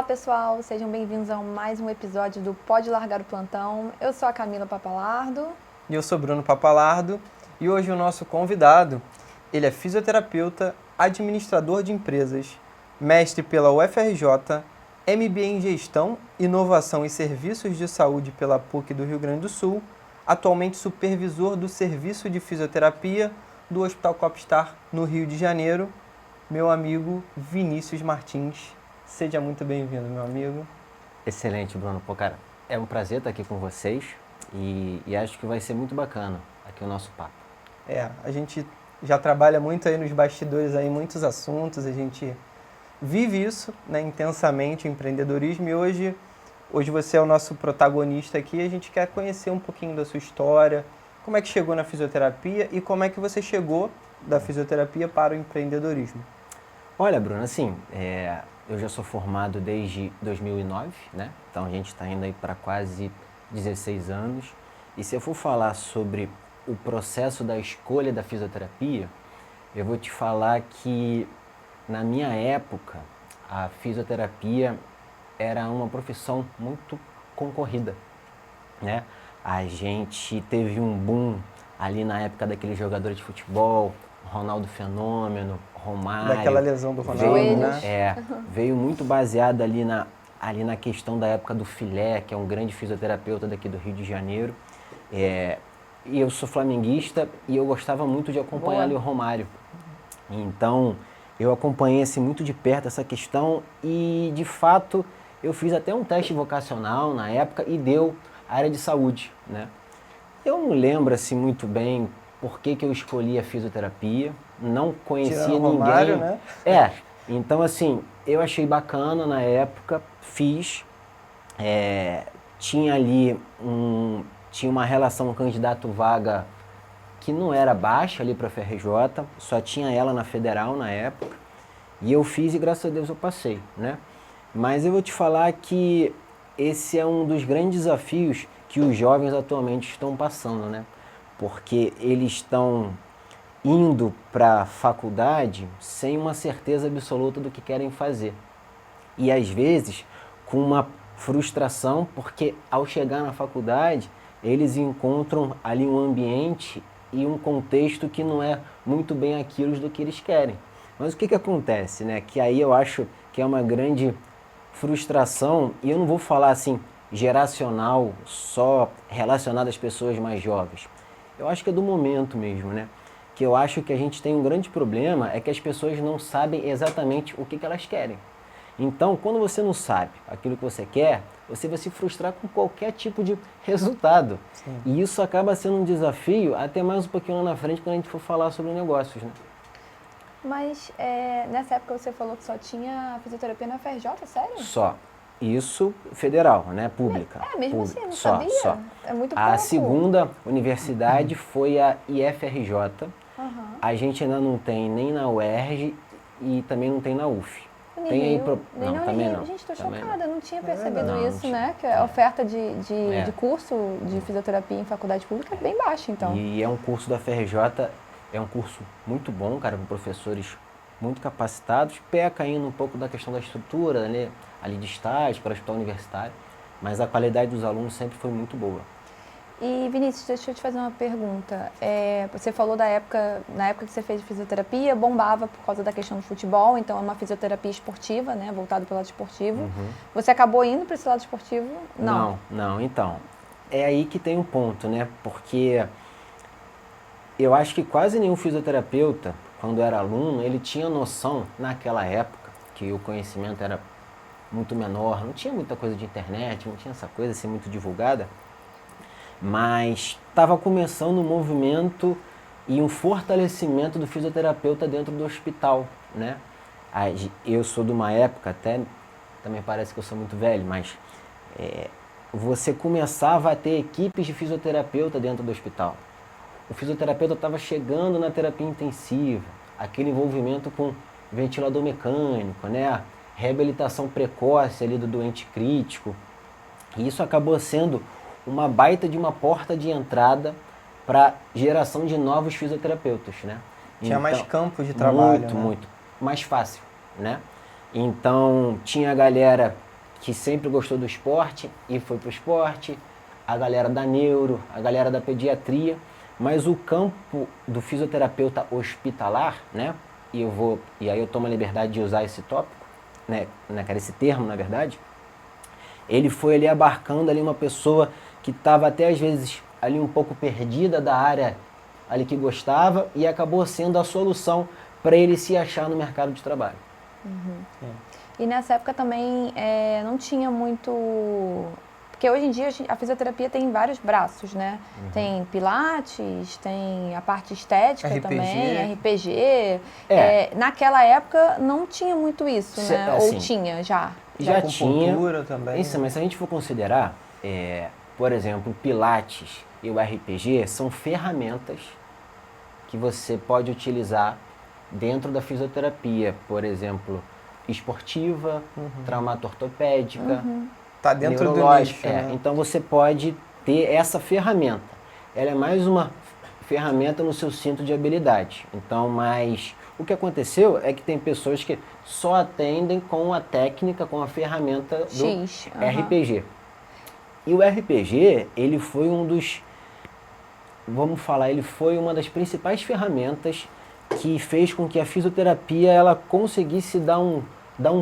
Olá pessoal, sejam bem-vindos a mais um episódio do Pode Largar o Plantão. Eu sou a Camila Papalardo. E eu sou Bruno Papalardo e hoje o nosso convidado, ele é fisioterapeuta, administrador de empresas, mestre pela UFRJ, MBA em Gestão, Inovação e Serviços de Saúde pela PUC do Rio Grande do Sul, atualmente supervisor do Serviço de Fisioterapia do Hospital Copstar no Rio de Janeiro, meu amigo Vinícius Martins. Seja muito bem-vindo, meu amigo. Excelente, Bruno. Pô, cara, é um prazer estar aqui com vocês e acho que vai ser muito bacana aqui o nosso papo. A gente já trabalha muito aí nos bastidores, aí, muitos assuntos, a gente vive isso, né, intensamente, o empreendedorismo, e hoje você é o nosso protagonista aqui, a gente quer conhecer um pouquinho da sua história, como é que chegou na fisioterapia e como é que você chegou da fisioterapia para o empreendedorismo. Olha, Bruno, assim, eu já sou formado desde 2009, né? Então a gente está indo aí para quase 16 anos. E se eu for falar sobre o processo da escolha da fisioterapia, eu vou te falar que na minha época a fisioterapia era uma profissão muito concorrida, né? A gente teve um boom ali na época daqueles jogadores de futebol, Ronaldo Fenômeno, Romário. Daquela lesão do Ronaldo, né? Veio muito baseado ali na questão da época do Filé, que é um grande fisioterapeuta daqui do Rio de Janeiro. E eu sou flamenguista e eu gostava muito de acompanhar ali o Romário. Então, eu acompanhei assim, muito de perto essa questão e, de fato, eu fiz até um teste vocacional na época e deu área de saúde, né? Eu não lembro assim, muito bem por que eu escolhi a fisioterapia, não conhecia ninguém. Romário, né? Então assim, eu achei bacana na época, fiz, tinha ali tinha uma relação candidato-vaga que não era baixa ali para a FRJ, só tinha ela na Federal na época, e eu fiz e graças a Deus eu passei, né? Mas eu vou te falar que esse é um dos grandes desafios que os jovens atualmente estão passando, né? Porque eles estão indo para a faculdade sem uma certeza absoluta do que querem fazer. E às vezes com uma frustração, porque ao chegar na faculdade, eles encontram ali um ambiente e um contexto que não é muito bem aquilo do que eles querem. Mas o que acontece, né? Que aí eu acho que é uma grande frustração, e eu não vou falar assim, geracional, só relacionado às pessoas mais jovens. Eu acho que é do momento mesmo, né? Que eu acho que a gente tem um grande problema, é que as pessoas não sabem exatamente o que elas querem. Então, quando você não sabe aquilo que você quer, você vai se frustrar com qualquer tipo de resultado. Sim. E isso acaba sendo um desafio até mais um pouquinho lá na frente, quando a gente for falar sobre negócios, né? Mas nessa época você falou que só tinha fisioterapia na FRJ, sério? Só. Isso federal, né? Pública. Mesmo Pública. assim, não Só, sabia? só. É muito pouco. A segunda universidade foi a IFRJ. A gente ainda não tem nem na UERJ e também não tem na UF. Nem Tem Rio, aí nem também Rio. não. Gente, tô Também chocada, não tinha percebido Não, isso, não né? tinha. Que a oferta de curso de fisioterapia em faculdade pública é bem baixa, então. E é um curso da FRJ, é um curso muito bom, cara, com professores muito capacitados, peca ainda um pouco da questão da estrutura, né, ali de estágio para o hospital universitário, mas a qualidade dos alunos sempre foi muito boa. E Vinícius, deixa eu te fazer uma pergunta. Você falou na época que você fez fisioterapia, bombava por causa da questão do futebol, então é uma fisioterapia esportiva, né, voltada para o lado esportivo. Você acabou indo para esse lado esportivo? Não. Não, então, é aí que tem um ponto, né, porque eu acho que quase nenhum fisioterapeuta, quando era aluno, ele tinha noção, naquela época, que o conhecimento era muito menor, não tinha muita coisa de internet, não tinha essa coisa assim muito divulgada, mas estava começando um movimento e um fortalecimento do fisioterapeuta dentro do hospital, né? Eu sou de uma época, até também parece que eu sou muito velho, mas você começava a ter equipes de fisioterapeuta dentro do hospital. O fisioterapeuta estava chegando na terapia intensiva, aquele envolvimento com ventilador mecânico, né? Reabilitação precoce ali do doente crítico. E isso acabou sendo uma baita de uma porta de entrada para geração de novos fisioterapeutas, né? Tinha mais campo de trabalho, muito, né? muito mais fácil, né? Então tinha a galera que sempre gostou do esporte e foi para o esporte, a galera da neuro, a galera da pediatria, mas o campo do fisioterapeuta hospitalar, né? E aí eu tomo a liberdade de usar esse tópico, né, cara, esse termo, na verdade, ele foi ali abarcando ali uma pessoa que estava até às vezes ali um pouco perdida da área ali que gostava e acabou sendo a solução para ele se achar no mercado de trabalho. E nessa época também não tinha muito... Porque hoje em dia a fisioterapia tem vários braços, né? Tem pilates, tem a parte estética RPG. também, RPG. Naquela época não tinha muito isso, né? Assim, ou tinha já? Já tinha. Acupuntura também. Isso, mas se a gente for considerar, por exemplo, o pilates e o RPG são ferramentas que você pode utilizar dentro da fisioterapia, por exemplo, esportiva, traumato-ortopédica, Tá dentro do neurológica. nicho, né? Então você pode ter essa ferramenta. Ela é mais uma ferramenta no seu cinto de habilidade. Então, mas o que aconteceu é que tem pessoas que só atendem com a técnica, com a ferramenta do X, RPG. E o RPG, ele foi ele foi uma das principais ferramentas que fez com que a fisioterapia ela conseguisse dar um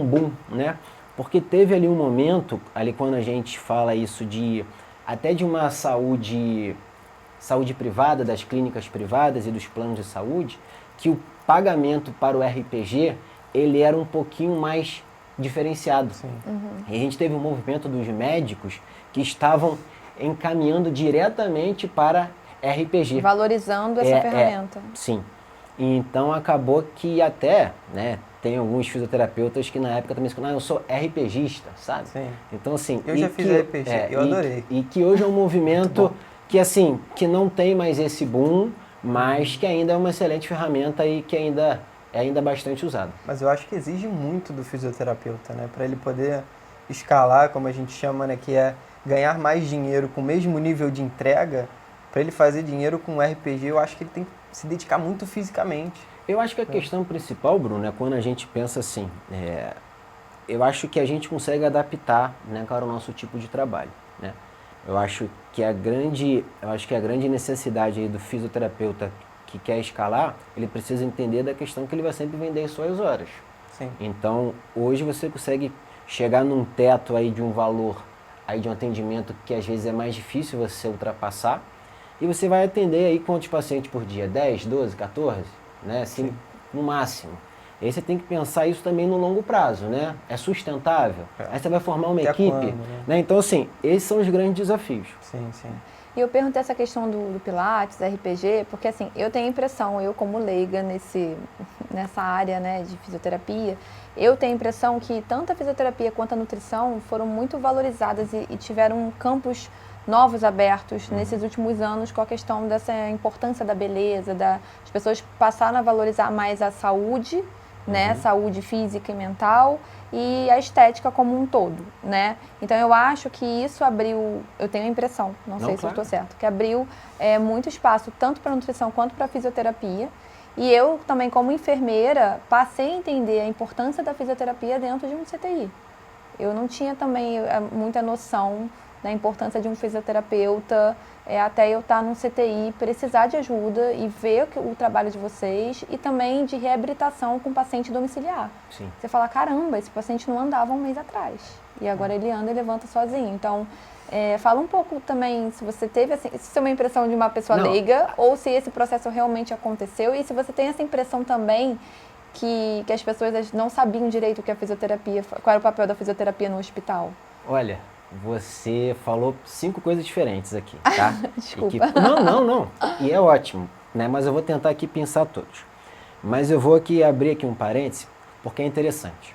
boom, né? Porque teve ali um momento, ali quando a gente fala isso até de uma saúde privada, das clínicas privadas e dos planos de saúde, que o pagamento para o RPG, ele era um pouquinho mais diferenciado. E a gente teve um movimento dos médicos que estavam encaminhando diretamente para RPG. Valorizando essa ferramenta. Sim. E então acabou que até, né, tem alguns fisioterapeutas que na época também falaram, eu sou RPGista, sabe? Sim. Então assim... Eu já fiz RPG, eu adorei. E que hoje é um movimento que assim, que não tem mais esse boom, mas que ainda é uma excelente ferramenta e que ainda é bastante usado. Mas eu acho que exige muito do fisioterapeuta, né? Para ele poder escalar, como a gente chama, né? Que é ganhar mais dinheiro com o mesmo nível de entrega. Para ele fazer dinheiro com RPG, eu acho que ele tem que se dedicar muito fisicamente. Eu acho que a questão principal, Bruno, é quando a gente pensa assim, eu acho que a gente consegue adaptar, né, para o nosso tipo de trabalho, né? Eu acho que a grande necessidade aí do fisioterapeuta que quer escalar, ele precisa entender da questão que ele vai sempre vender suas horas. Sim. Então, hoje você consegue chegar num teto aí de um valor, aí de um atendimento que às vezes é mais difícil você ultrapassar, e você vai atender aí quantos pacientes por dia? 10, 12, 14? Né? Assim, no máximo. E aí você tem que pensar isso também no longo prazo, né? É sustentável? Aí você vai formar uma Até equipe. quando, né? Então, assim, esses são os grandes desafios. Sim, sim. E eu perguntei essa questão do Pilates, RPG, porque assim, eu tenho a impressão, eu como leiga nessa área, né, de fisioterapia, eu tenho a impressão que tanto a fisioterapia quanto a nutrição foram muito valorizadas e tiveram campos novos abertos nesses últimos anos com a questão dessa importância da beleza, as pessoas passaram a valorizar mais a saúde, né, saúde física e mental e a estética como um todo, né? Então eu acho que isso abriu, eu tenho a impressão, não sei se eu estou certo, que abriu muito espaço tanto para nutrição quanto para fisioterapia. E eu também como enfermeira passei a entender a importância da fisioterapia dentro de um CTI. Eu não tinha também muita noção da importância de um fisioterapeuta até eu estar num CTI, precisar de ajuda e ver o trabalho de vocês e também de reabilitação com paciente domiciliar. Sim. Você fala, caramba, esse paciente não andava um mês atrás e agora ele anda e levanta sozinho. Então, fala um pouco também se você teve, assim, se isso é uma impressão de uma pessoa leiga ou se esse processo realmente aconteceu e se você tem essa impressão também que as pessoas não sabiam direito o que a fisioterapia, qual era o papel da fisioterapia no hospital. Olha, você falou 5 coisas diferentes aqui, tá? Desculpa. Não. E é ótimo, né? Mas eu vou tentar aqui pensar todos. Mas eu vou aqui abrir aqui um parêntese, porque é interessante.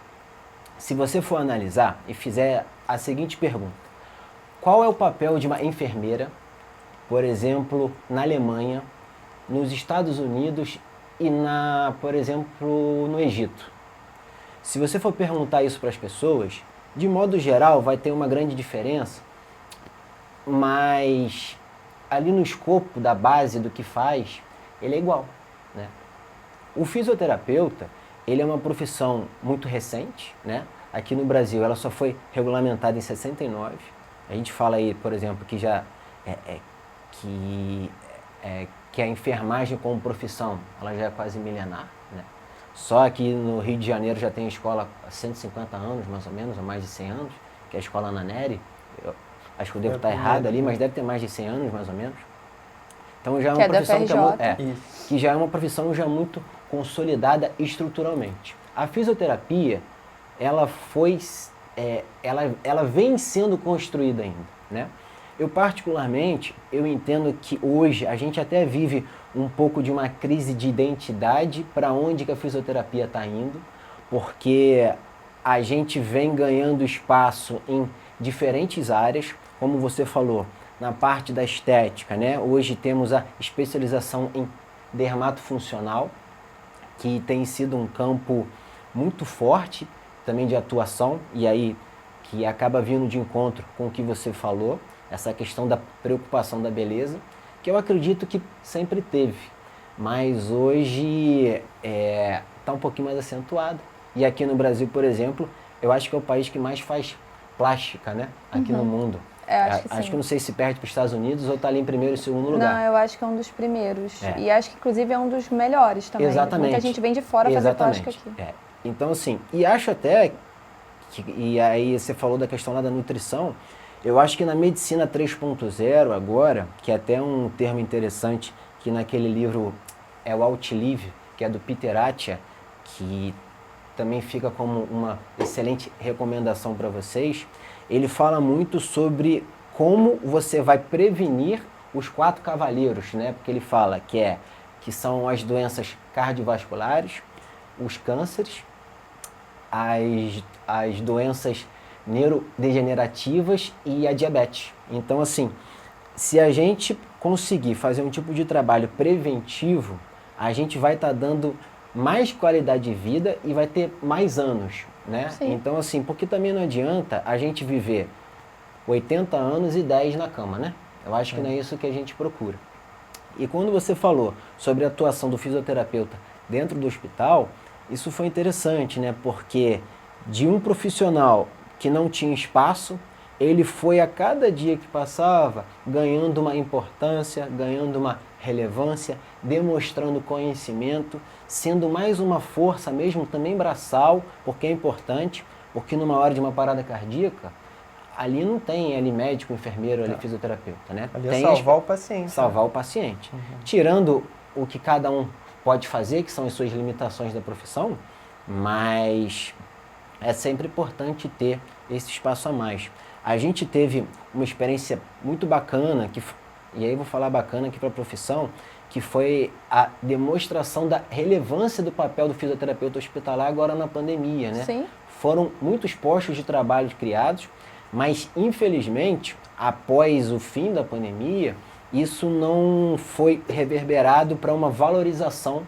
Se você for analisar e fizer a seguinte pergunta: qual é o papel de uma enfermeira, por exemplo, na Alemanha, nos Estados Unidos e por exemplo, no Egito? Se você for perguntar isso para as pessoas, de modo geral, vai ter uma grande diferença, mas ali no escopo da base do que faz, ele é igual, né? O fisioterapeuta, ele é uma profissão muito recente, né? aqui no Brasil, ela só foi regulamentada em 69. A gente fala aí, por exemplo, que já que a enfermagem como profissão, ela já é quase milenar, né? Só aqui no Rio de Janeiro já tem escola há 150 anos, mais ou menos, ou mais de 100 anos, que é a escola Ana Nery. Acho que eu devo estar errado ali, mas deve ter mais de 100 anos, mais ou menos. Então já é uma profissão que já é uma profissão já muito consolidada estruturalmente. A fisioterapia, ela vem sendo construída ainda, né? Eu particularmente, eu entendo que hoje a gente até vive um pouco de uma crise de identidade para onde que a fisioterapia está indo, porque a gente vem ganhando espaço em diferentes áreas, como você falou, na parte da estética, né? Hoje temos a especialização em dermatofuncional, que tem sido um campo muito forte também de atuação, e aí que acaba vindo de encontro com o que você falou, essa questão da preocupação da beleza, que eu acredito que sempre teve, mas hoje está um pouquinho mais acentuado. E aqui no Brasil, por exemplo, eu acho que é o país que mais faz plástica, né? Aqui no mundo. Acho que não sei se perde para os Estados Unidos ou está ali em primeiro e segundo lugar. Não, eu acho que é um dos primeiros. E acho que, inclusive, é um dos melhores também. Exatamente. Muita gente vem de fora fazer plástica aqui. Então, assim, e acho até, e aí você falou da questão lá da nutrição, eu acho que na medicina 3.0 agora, que é até um termo interessante, que naquele livro é o Outlive, que é do Peter Attia, que também fica como uma excelente recomendação para vocês, ele fala muito sobre como você vai prevenir os 4 cavaleiros, né? Porque ele fala que são as doenças cardiovasculares, os cânceres, as doenças neurodegenerativas e a diabetes. Então, assim, se a gente conseguir fazer um tipo de trabalho preventivo, a gente vai estar dando mais qualidade de vida e vai ter mais anos, né? Sim. Então, assim, porque também não adianta a gente viver 80 anos e 10 na cama, né? Eu acho que não é isso que a gente procura. E quando você falou sobre a atuação do fisioterapeuta dentro do hospital, isso foi interessante, né? Porque de um profissional que não tinha espaço, ele foi a cada dia que passava ganhando uma importância, ganhando uma relevância, demonstrando conhecimento, sendo mais uma força mesmo também braçal, porque é importante, porque numa hora de uma parada cardíaca, ali não tem ali médico, enfermeiro, ali fisioterapeuta, né? Ali tem é salvar o paciente. Salvar o paciente. Tirando o que cada um pode fazer, que são as suas limitações da profissão, mas é sempre importante ter esse espaço a mais. A gente teve uma experiência muito bacana, e aí eu vou falar bacana aqui para a profissão, que foi a demonstração da relevância do papel do fisioterapeuta hospitalar agora na pandemia, né? Sim. Foram muitos postos de trabalho criados, mas infelizmente, após o fim da pandemia, isso não foi reverberado para uma valorização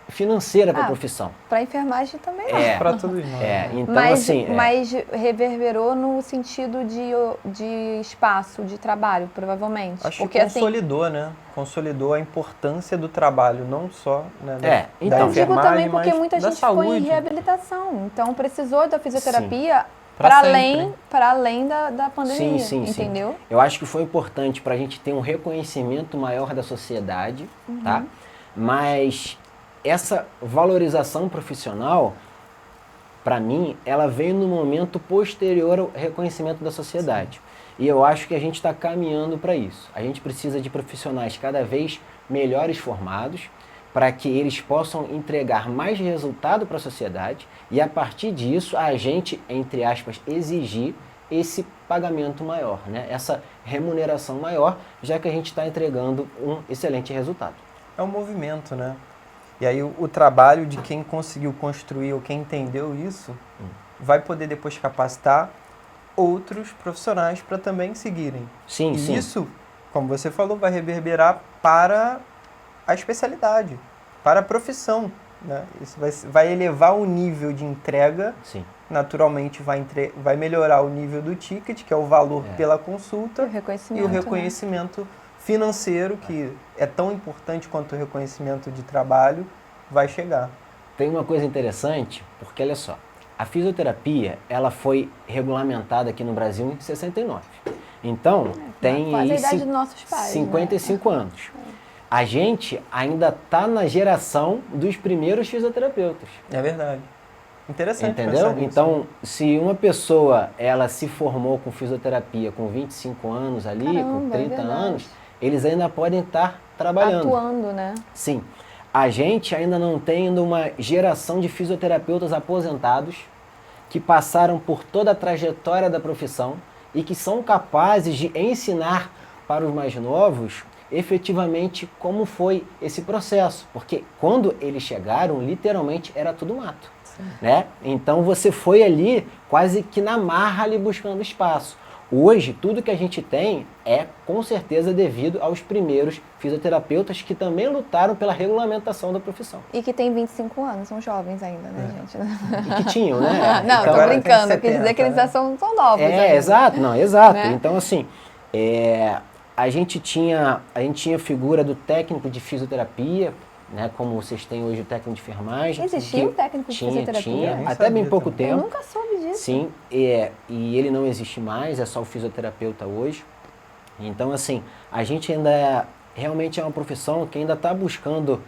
financeira para a profissão. Para a enfermagem também não. Para todos nós. Então, mas reverberou no sentido de espaço, de trabalho, provavelmente. Acho porque, que consolidou, né? Consolidou a importância do trabalho, não só da então, digo enfermagem, também porque mas muita da gente ficou em saúde. reabilitação. Então, precisou da fisioterapia Pra para além da pandemia, entendeu? Sim. Eu acho que foi importante para a gente ter um reconhecimento maior da sociedade, tá? Mas essa valorização profissional, para mim, ela veio no momento posterior ao reconhecimento da sociedade. E eu acho que a gente está caminhando para isso. A gente precisa de profissionais cada vez melhores formados, para que eles possam entregar mais resultado para a sociedade e, a partir disso, a gente, entre aspas, exigir esse pagamento maior, né? Essa remuneração maior, já que a gente está entregando um excelente resultado. É um movimento, né? E aí o trabalho de quem conseguiu construir ou quem entendeu isso vai poder depois capacitar outros profissionais para também seguirem. Sim. Isso, como você falou, vai reverberar para a especialidade, para a profissão, né? Isso vai elevar o nível de entrega. Sim. Naturalmente vai melhorar o nível do ticket, que é o valor pela consulta, e o reconhecimento financeiro, que é tão importante quanto o reconhecimento de trabalho, vai chegar. Tem uma coisa interessante, porque olha só, a fisioterapia, ela foi regulamentada aqui no Brasil em 69. Então, tem quase a aí idade dos nossos pais, 55 anos. A gente ainda está na geração dos primeiros fisioterapeutas. É verdade. Interessante. Entendeu? pensar nisso. Então, se uma pessoa ela se formou com fisioterapia com 25 anos ali, Caramba, com é 30 verdade. anos, eles ainda podem estar trabalhando. Atuando, né? Sim. A gente ainda não tem ainda uma geração de fisioterapeutas aposentados que passaram por toda a trajetória da profissão e que são capazes de ensinar para os mais novos efetivamente como foi esse processo. Porque quando eles chegaram, literalmente era tudo mato. Né? Então você foi ali quase que na marra ali buscando espaço. Hoje, tudo que a gente tem é com certeza devido aos primeiros fisioterapeutas que também lutaram pela regulamentação da profissão. E que tem 25 anos, são jovens ainda, né, gente? E que tinham, né? Não, tô agora tem brincando, quer 70, dizer que eles né? já são novos ainda. Exato, não, exato. Né? Então, assim, a gente tinha a figura do técnico de fisioterapia, né, como vocês têm hoje o técnico de enfermagem. Existia um técnico de fisioterapia? Tinha, Nem até bem sabia pouco também. Eu tempo. nunca soube disso. Sim, e ele não existe mais, é só o fisioterapeuta hoje. Então, assim, a gente ainda realmente é uma profissão que ainda está buscando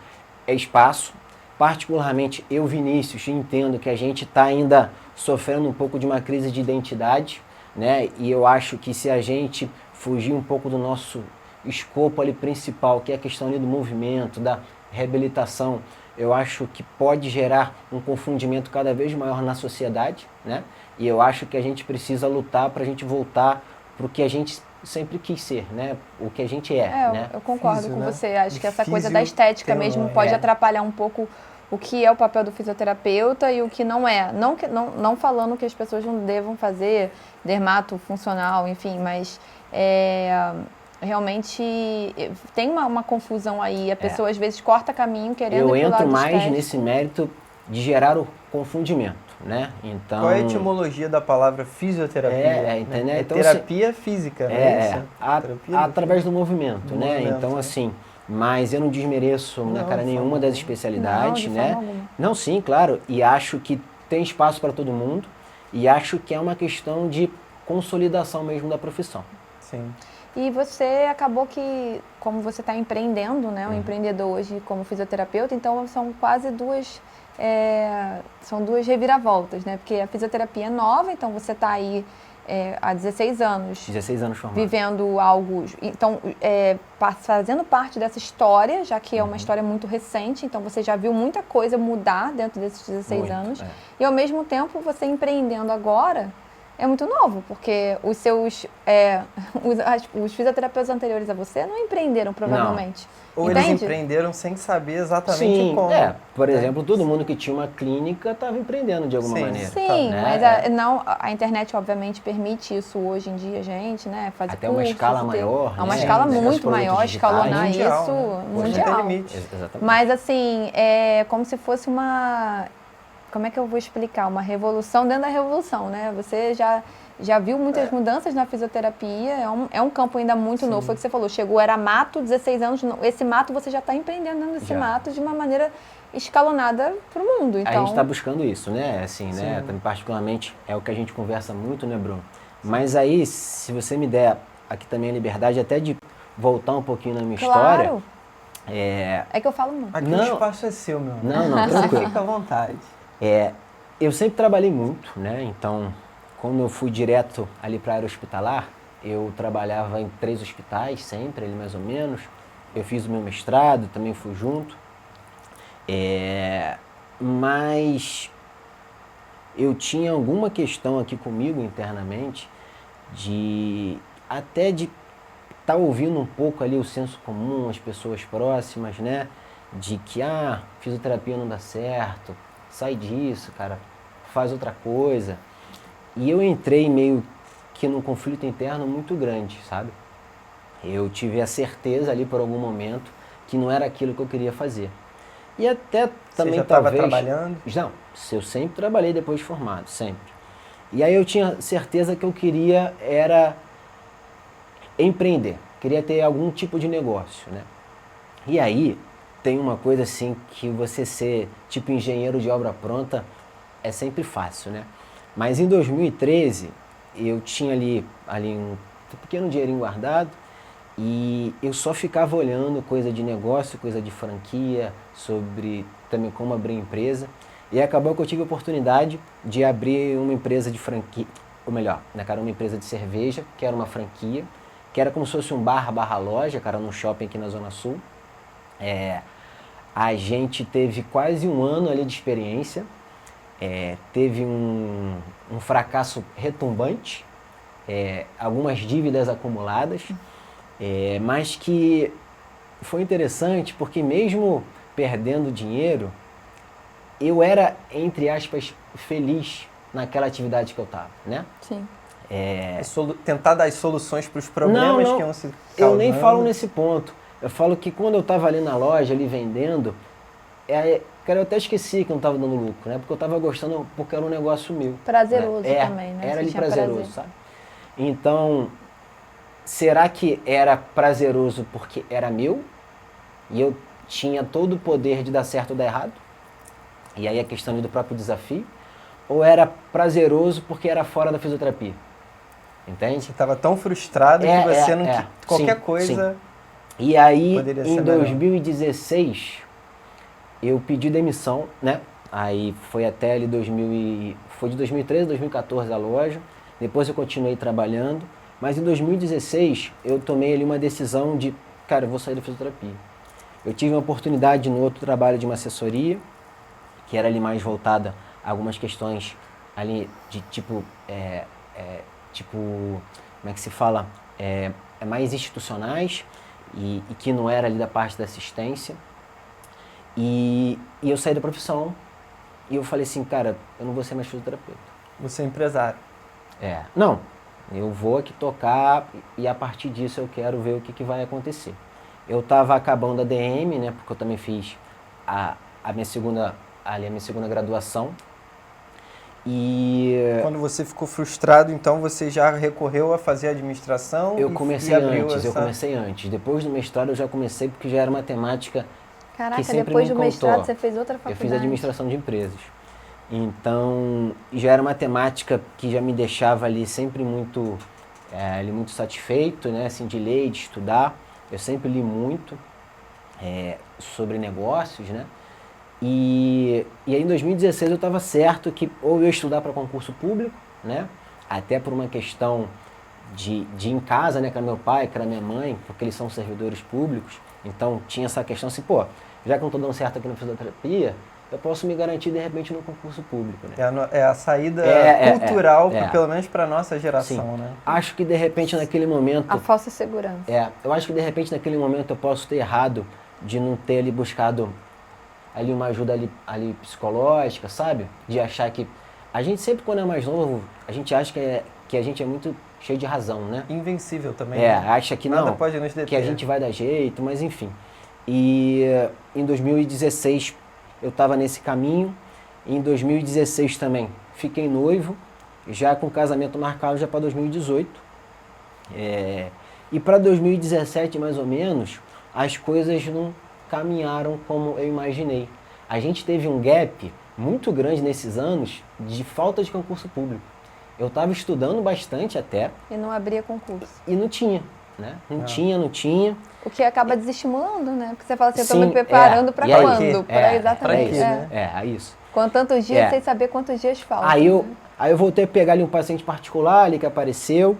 espaço. Particularmente, eu, Vinícius, entendo que a gente está ainda sofrendo um pouco de uma crise de identidade, né? E eu acho que se a gente fugir um pouco do nosso escopo ali principal, que é a questão ali do movimento, da reabilitação, eu acho que pode gerar um confundimento cada vez maior na sociedade, né? E eu acho que a gente precisa lutar para a gente voltar para o que a gente sempre quis ser, né? O que a gente né? Eu concordo Físio, com né? você. Acho que essa Físio coisa da estética tem um mesmo nome. pode atrapalhar um pouco o que é o papel do fisioterapeuta e o que não é. Não falando que as pessoas não devam fazer dermato funcional, enfim, mas realmente tem uma confusão aí. A pessoa às vezes corta caminho querendo Eu ir pro lado entro mais estético. nesse mérito de gerar o confundimento, né? Então, Qual é a etimologia da palavra fisioterapia? entendeu? É Então, terapia física, não é isso? Terapia através do movimento, do né? movimento, Então, né? assim, mas eu não desmereço na Não, cara de nenhuma forma das alguma. especialidades, Não, de né? forma alguma. Não, sim, claro, e acho que tem espaço para todo mundo e acho que é uma questão de consolidação mesmo da profissão. Sim. E você acabou que, como você está empreendendo, né, um empreendedor hoje como fisioterapeuta, então são quase duas reviravoltas, né? Porque a fisioterapia é nova, então você está aí há 16 anos 16 anos formado. vivendo algo, então fazendo parte dessa história, já que é uma história muito recente, então você já viu muita coisa mudar dentro desses 16 Muito, anos, e ao mesmo tempo você empreendendo agora é muito novo, porque os seus os fisioterapeutas anteriores a você não empreenderam provavelmente. Ou Entende? eles empreenderam sem saber exatamente Sim, como. por exemplo, todo mundo que tinha uma clínica estava empreendendo de alguma Sim. maneira. Sim, né? mas a internet obviamente permite isso hoje em dia, gente, né? Fazer Até uma cursos, escala ter- maior, É uma né? escala Os muito produtos maior, digitais. escalonar Mundial, isso né? Hoje não tem mundial. limite. Exatamente. Mas assim, é como se fosse uma... Como é que eu vou explicar? Uma revolução dentro da revolução, né? Você já viu muitas mudanças na fisioterapia, é um campo ainda muito novo. Foi o que você falou, chegou, era mato, 16 anos, esse mato você já está empreendendo dentro desse Já. mato de uma maneira escalonada para o mundo. Então, A gente está buscando isso, né? Assim, né? Também particularmente é o que a gente conversa muito, né, Bruno? Mas aí, se você me der aqui também a liberdade até de voltar um pouquinho na minha história. claro, é que eu falo muito. Aqui Não. o espaço é seu, meu amigo. Não, Você tranquilo. fica à vontade. Eu sempre trabalhei muito, né? Então, como eu fui direto ali para a área hospitalar, eu trabalhava em 3 hospitais sempre, ali mais ou menos. Eu fiz o meu mestrado, também fui junto. Mas eu tinha alguma questão aqui comigo internamente de estar ouvindo um pouco ali o senso comum, as pessoas próximas, né? De que, fisioterapia não dá certo, sai disso, cara, faz outra coisa. E eu entrei meio que num conflito interno muito grande, sabe? Eu tive a certeza ali por algum momento que não era aquilo que eu queria fazer. E até também Você já estava talvez... trabalhando? Não, eu sempre trabalhei depois de formado, sempre. E aí eu tinha certeza que eu queria era empreender, queria ter algum tipo de negócio, né? E aí tem uma coisa assim que você ser tipo engenheiro de obra pronta é sempre fácil, né? Mas em 2013, eu tinha ali um pequeno dinheirinho guardado e eu só ficava olhando coisa de negócio, coisa de franquia, sobre também como abrir empresa. E acabou que eu tive a oportunidade de abrir uma empresa de franquia, ou melhor, né, cara, uma empresa de cerveja, que era uma franquia, que era como se fosse um bar/loja, cara, num shopping aqui na Zona Sul. A gente teve quase um ano ali de experiência, teve um fracasso retumbante, algumas dívidas acumuladas, mas que foi interessante porque mesmo perdendo dinheiro, eu era, entre aspas, feliz naquela atividade que eu estava, né? Sim. Tentar dar as soluções para os problemas Não, que iam se eu nem causando. falo nesse ponto. Eu falo que quando eu estava ali na loja, ali vendendo, cara, eu até esqueci que eu não estava dando lucro, né? Porque eu estava gostando, porque era um negócio meu. Prazeroso né? também, né? Era Você ali tinha prazeroso, prazer. sabe? Então, será que era prazeroso porque era meu? E eu tinha todo o poder de dar certo ou dar errado? E aí a questão ali do próprio desafio? Ou era prazeroso porque era fora da fisioterapia? Entende? Você estava tão frustrado que você não qualquer sim, coisa. Sim. E aí, Poderia em ser melhor. 2016, eu pedi demissão, né? Aí foi até ali foi de 2013 a 2014 a loja. Depois eu continuei trabalhando. Mas em 2016, eu tomei ali uma decisão de, cara, eu vou sair da fisioterapia. Eu tive uma oportunidade no outro trabalho de uma assessoria, que era ali mais voltada a algumas questões ali de tipo, como é que se fala? Mais institucionais e que não era ali da parte da assistência. E eu saí da profissão e eu falei assim, cara, eu não vou ser mais fisioterapeuta. Você é empresário. Não, eu vou aqui tocar e a partir disso eu quero ver o que vai acontecer. Eu estava acabando a DM, né, porque eu também fiz a minha segunda graduação. E Quando você ficou frustrado, então você já recorreu a fazer administração? eu comecei antes. Depois do mestrado eu já comecei porque já era matemática. Caraca, que sempre depois me do encantou. mestrado você fez outra faculdade. Eu fiz administração de empresas. Então, já era matemática que já me deixava ali sempre muito satisfeito, né? Assim, de ler, de estudar. Eu sempre li muito sobre negócios, né? E aí em 2016 eu estava certo que ou eu ia estudar para concurso público, né? Até por uma questão de em casa, né? Que era meu pai, que era minha mãe, porque eles são servidores públicos. Então tinha essa questão assim, pô, já que eu não estou dando certo aqui na fisioterapia, eu posso me garantir de repente no concurso público, né? É a saída cultural, pelo menos para nossa geração, Sim. né? Acho que de repente naquele momento... A falsa segurança. Eu acho que de repente naquele momento eu posso ter errado de não ter ali buscado ali uma ajuda ali psicológica, sabe? De achar que... A gente sempre quando é mais novo, a gente acha que a gente é muito cheio de razão, né? Invencível também. Né? Acha que nada não, pode nos deter. que a gente vai dar jeito, mas enfim. E em 2016 eu estava nesse caminho. Em 2016 também fiquei noivo, já com casamento marcado já para 2018. E para 2017 mais ou menos, as coisas não caminharam como eu imaginei. A gente teve um gap muito grande nesses anos de falta de concurso público. Eu estava estudando bastante até. E não abria concurso. E não tinha, né? Não tinha. O que acaba desestimulando, né? Porque você fala assim, eu tô Sim, me preparando para quando? Para exatamente. Isso. Com tantos dias, sem saber quantos dias faltam. Aí eu voltei a pegar ali um paciente particular ali que apareceu.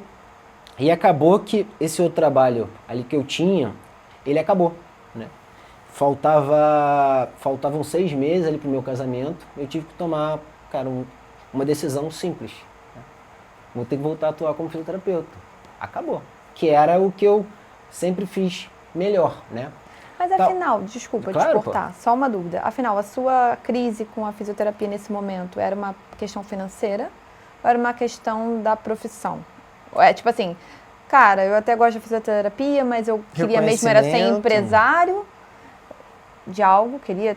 E acabou que esse outro trabalho ali que eu tinha, ele acabou, né? Faltavam 6 meses ali pro meu casamento. Eu tive que tomar, cara, uma decisão simples. Né? Vou ter que voltar a atuar como fisioterapeuta. Acabou. Que era o que eu sempre fiz melhor, né? Mas afinal, desculpa te cortar, só uma dúvida. Afinal, a sua crise com a fisioterapia nesse momento era uma questão financeira ou era uma questão da profissão? Tipo assim, cara, eu até gosto de fisioterapia, mas eu queria mesmo era ser empresário de algo, queria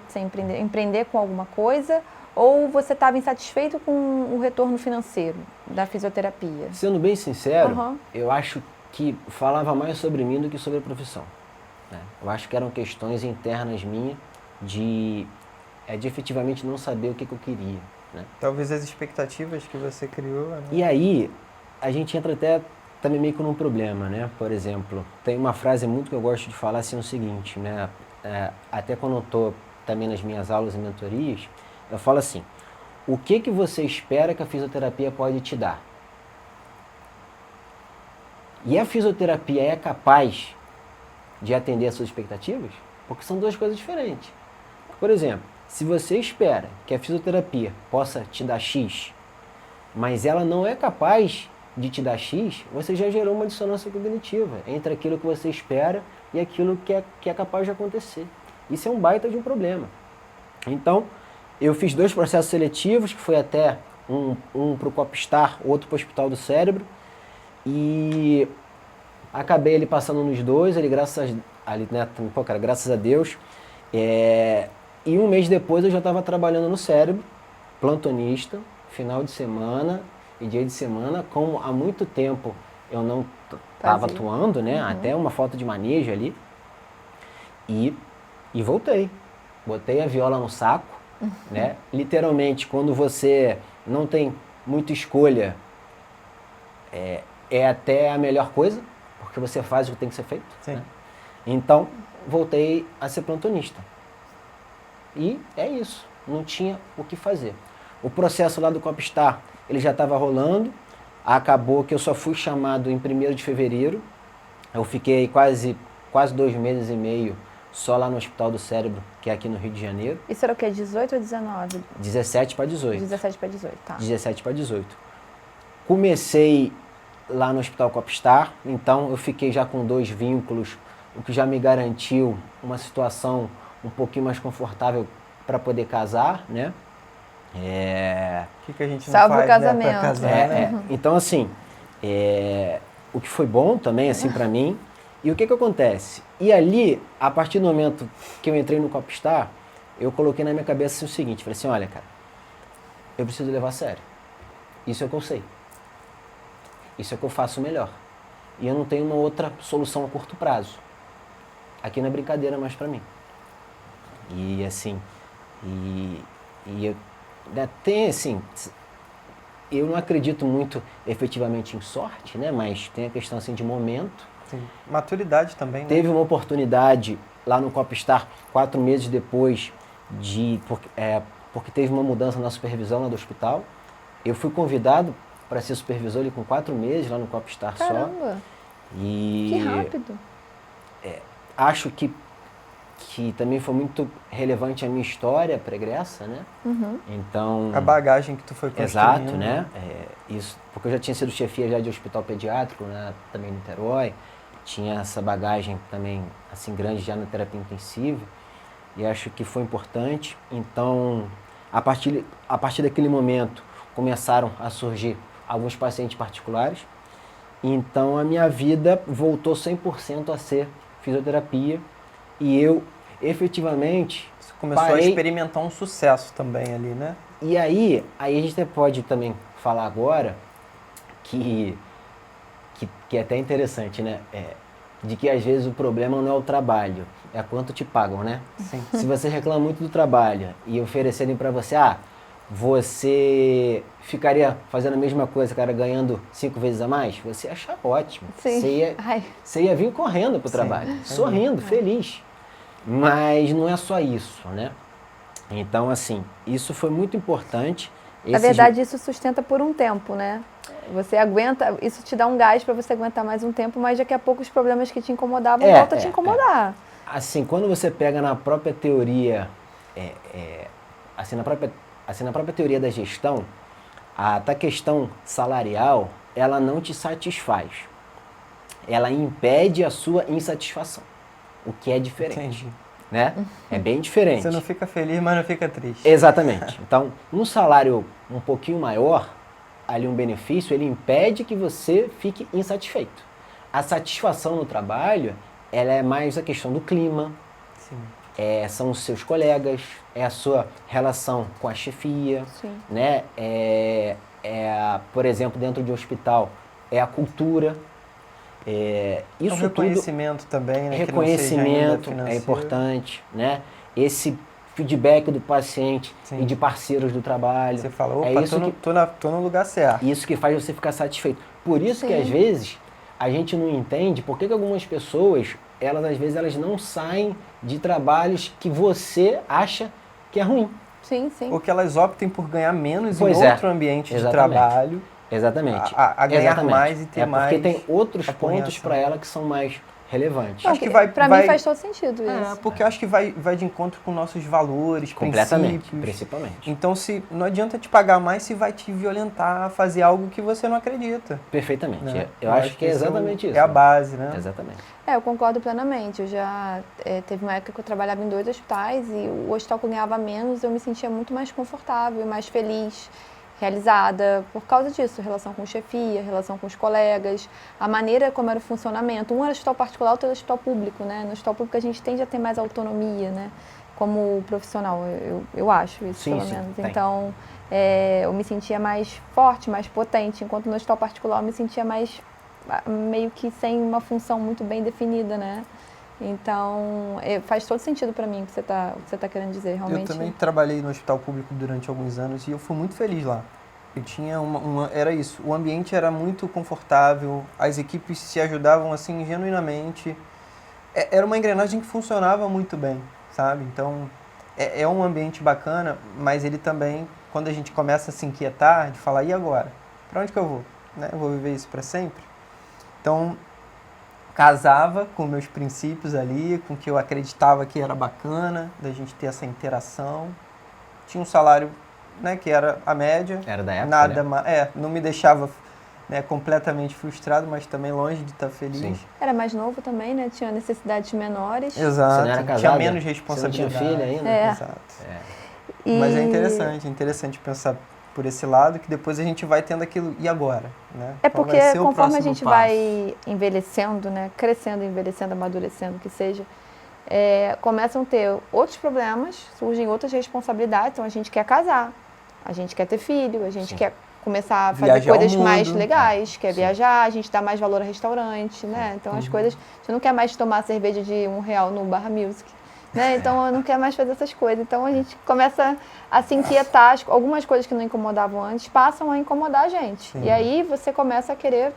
empreender com alguma coisa, ou você estava insatisfeito com o retorno financeiro da fisioterapia? Sendo bem sincero, eu acho que falava mais sobre mim do que sobre a profissão. Né? Eu acho que eram questões internas minhas de efetivamente não saber o que eu queria. né? Talvez as expectativas que você criou, né? E aí, a gente entra até também meio que num problema, né? Por exemplo, tem uma frase muito que eu gosto de falar assim, o seguinte, né? Até quando eu estou também nas minhas aulas e mentorias, eu falo assim, o que você espera que a fisioterapia pode te dar? E a fisioterapia é capaz de atender às suas expectativas? Porque são duas coisas diferentes. Por exemplo, se você espera que a fisioterapia possa te dar X, mas ela não é capaz de te dar X, você já gerou uma dissonância cognitiva entre aquilo que você espera e aquilo que é capaz de acontecer. Isso é um baita de um problema. Então, eu fiz 2 processos seletivos, que foi até um para o Copstar, outro para o Hospital do Cérebro, e acabei ele passando nos 2, ele graças a Deus. E um mês depois eu já estava trabalhando no Cérebro, plantonista, final de semana e dia de semana, como há muito tempo eu não estava atuando, né? Até uma falta de manejo ali. E voltei. Botei a viola no saco, né? Literalmente, quando você não tem muita escolha, é até a melhor coisa, porque você faz o que tem que ser feito. Né? Então, voltei a ser plantonista. E é isso, não tinha o que fazer. O processo lá do Copstar, ele já estava rolando, acabou que eu só fui chamado em 1º de fevereiro, eu fiquei quase 2 meses e meio só lá no Hospital do Cérebro, que é aqui no Rio de Janeiro. Isso era o quê? 18 ou 19? 17 para 18. 17 para 18, tá. 17 para 18. Comecei lá no Hospital Copstar, então eu fiquei já com 2 vínculos, o que já me garantiu uma situação um pouquinho mais confortável para poder casar, né? O que a gente não Salvo faz, o casamento. Né, pra casar, né? Então, assim, o que foi bom também, assim, para mim. E o que acontece? E ali, a partir do momento que eu entrei no Copstar, eu coloquei na minha cabeça assim, o seguinte, falei assim, olha, cara, eu preciso levar a sério. Isso é o que eu sei. Isso é o que eu faço melhor. E eu não tenho uma outra solução a curto prazo. Aqui não é brincadeira mais pra mim. E assim, eu tem assim, eu não acredito muito efetivamente em sorte, né? Mas tem a questão assim de momento. Sim. Maturidade também, né? Teve uma oportunidade lá no Copstar, 4 meses depois, porque teve uma mudança na supervisão lá do hospital. Eu fui convidado para ser supervisor ali com 4 meses lá no Copstar só. Caramba! Que rápido! Acho que também foi muito relevante a minha história pregressa, né? Então... A bagagem que tu foi construindo. Exato, né? Isso, porque eu já tinha sido chefia já de hospital pediátrico, né? Também em Niterói. Tinha essa bagagem também, assim, grande já na terapia intensiva. E acho que foi importante. Então, a partir daquele momento, começaram a surgir alguns pacientes particulares. Então, a minha vida voltou 100% a ser fisioterapia. E eu, efetivamente... Você começou a experimentar um sucesso também ali, né? E aí a gente pode também falar agora que é até interessante, né? De que às vezes o problema não é o trabalho, é quanto te pagam, né? Sim. Se você reclama muito do trabalho e oferecerem para você, você ficaria fazendo a mesma coisa, cara, ganhando 5 vezes a mais, você ia achar ótimo. Sim. Você ia vir correndo pro trabalho, sorrindo, feliz. Mas não é só isso, né? Então, assim, isso foi muito importante. Na verdade, isso sustenta por um tempo, né? Você aguenta, isso te dá um gás para você aguentar mais um tempo, mas daqui a pouco os problemas que te incomodavam voltam a te incomodar. Assim, quando você pega na própria teoria, na própria teoria da gestão, a questão salarial, ela não te satisfaz. Ela impede a sua insatisfação, o que é diferente. Entendi. Né? É bem diferente. Você não fica feliz, mas não fica triste. Exatamente. Então, um salário um pouquinho maior, ali um benefício, ele impede que você fique insatisfeito. A satisfação no trabalho, ela é mais a questão do clima, Sim. São os seus colegas, é a sua relação com a chefia, Sim. né? Por exemplo, dentro de um hospital, é a cultura. Isso reconhecimento tudo, também, né? Reconhecimento que não seja é importante, né? Esse feedback do paciente Sim. e de parceiros do trabalho. Você fala, opa, é isso tô no lugar certo. Isso que faz você ficar satisfeito. Por isso que Sim. às vezes a gente não entende por que algumas pessoas, às vezes elas não saem de trabalhos que você acha que é ruim. Sim, sim. Ou que elas optem por ganhar menos Pois em é. outro ambiente Exatamente. de trabalho. Exatamente. A ganhar Exatamente. mais e ter mais. Porque tem outros pontos apoiação. para ela que são mais relevantes. Acho que Pra mim faz todo sentido isso. Porque eu acho que vai de encontro com nossos valores, Completamente, princípios. principalmente. Então, não adianta te pagar mais se vai te violentar a fazer algo que você não acredita. Perfeitamente. Né? Eu acho que é exatamente isso. É a base, né? Exatamente. Eu concordo plenamente. Eu já teve uma época que eu trabalhava em 2 hospitais e o hospital que eu ganhava menos, eu me sentia muito mais confortável, mais feliz, realizada por causa disso, relação com chefia, relação com os colegas, a maneira como era o funcionamento. Um era hospital particular, outro era hospital público, né? No hospital público a gente tende a ter mais autonomia, né? Como profissional, eu acho isso, Sim, pelo sim, menos. tem. Então, eu me sentia mais forte, mais potente, enquanto no hospital particular eu me sentia mais meio que sem uma função muito bem definida, né? Então, faz todo sentido para mim o que você tá querendo dizer, realmente. Eu também trabalhei no hospital público durante alguns anos e eu fui muito feliz lá. Eu tinha era isso, o ambiente era muito confortável, as equipes se ajudavam assim genuinamente. Era uma engrenagem que funcionava muito bem, sabe? Então, é um ambiente bacana, mas ele também, quando a gente começa a se inquietar, de falar, e agora? Para onde que eu vou? Né? Eu vou viver isso para sempre? Então, casava com meus princípios ali, com o que eu acreditava que era bacana, da gente ter essa interação. Tinha um salário, né, que era a média. Era da época, nada né? não me deixava, né, completamente frustrado, mas também longe de estar feliz. Sim. Era mais novo também, né? Tinha necessidades menores. Exato. Você não era casada? Tinha menos Você não responsabilidade. tinha filha ainda? Exato. Mas é interessante pensar por esse lado, que depois a gente vai tendo aquilo, e agora? Né? Qual Porque vai ser o conforme a próximo gente passo? vai envelhecendo, né? Crescendo, envelhecendo, amadurecendo, que seja, começam a ter outros problemas, surgem outras responsabilidades, então a gente quer casar, a gente quer ter filho, a gente Sim. quer começar a fazer Viajar ao coisas mais mundo. legais, quer Sim. viajar, a gente dá mais valor a restaurante, né? Então as coisas, a gente não quer mais tomar cerveja de R$1 no Barra Music, né? Então eu não quero mais fazer essas coisas. Então a gente começa a se inquietar, algumas coisas que não incomodavam antes passam a incomodar a gente. Sim. E aí você começa a querer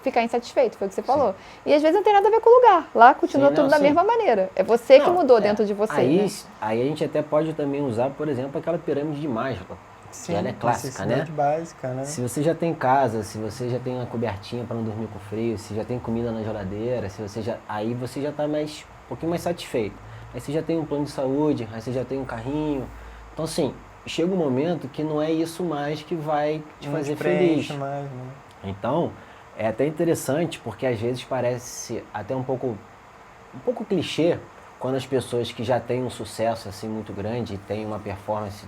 ficar insatisfeito, foi o que você falou. E às vezes não tem nada a ver com o lugar, lá continua Sim, tudo não, da sim. mesma maneira. É você que mudou dentro de você, aí, né? Aí a gente até pode também usar, por exemplo, aquela pirâmide de Maslow, Sim, que ela é clássica, né? necessidade básica, né? Se você já tem casa, se você já tem uma cobertinha para não dormir com frio, se já tem comida na geladeira, aí você já está um pouquinho mais satisfeito. Aí você já tem um plano de saúde, aí você já tem um carrinho. Então, assim, chega um momento que não é isso mais que vai te Não fazer te preenche feliz. mais, né? Então, é até interessante, porque às vezes parece até um pouco clichê, quando as pessoas que já têm um sucesso assim muito grande e têm uma performance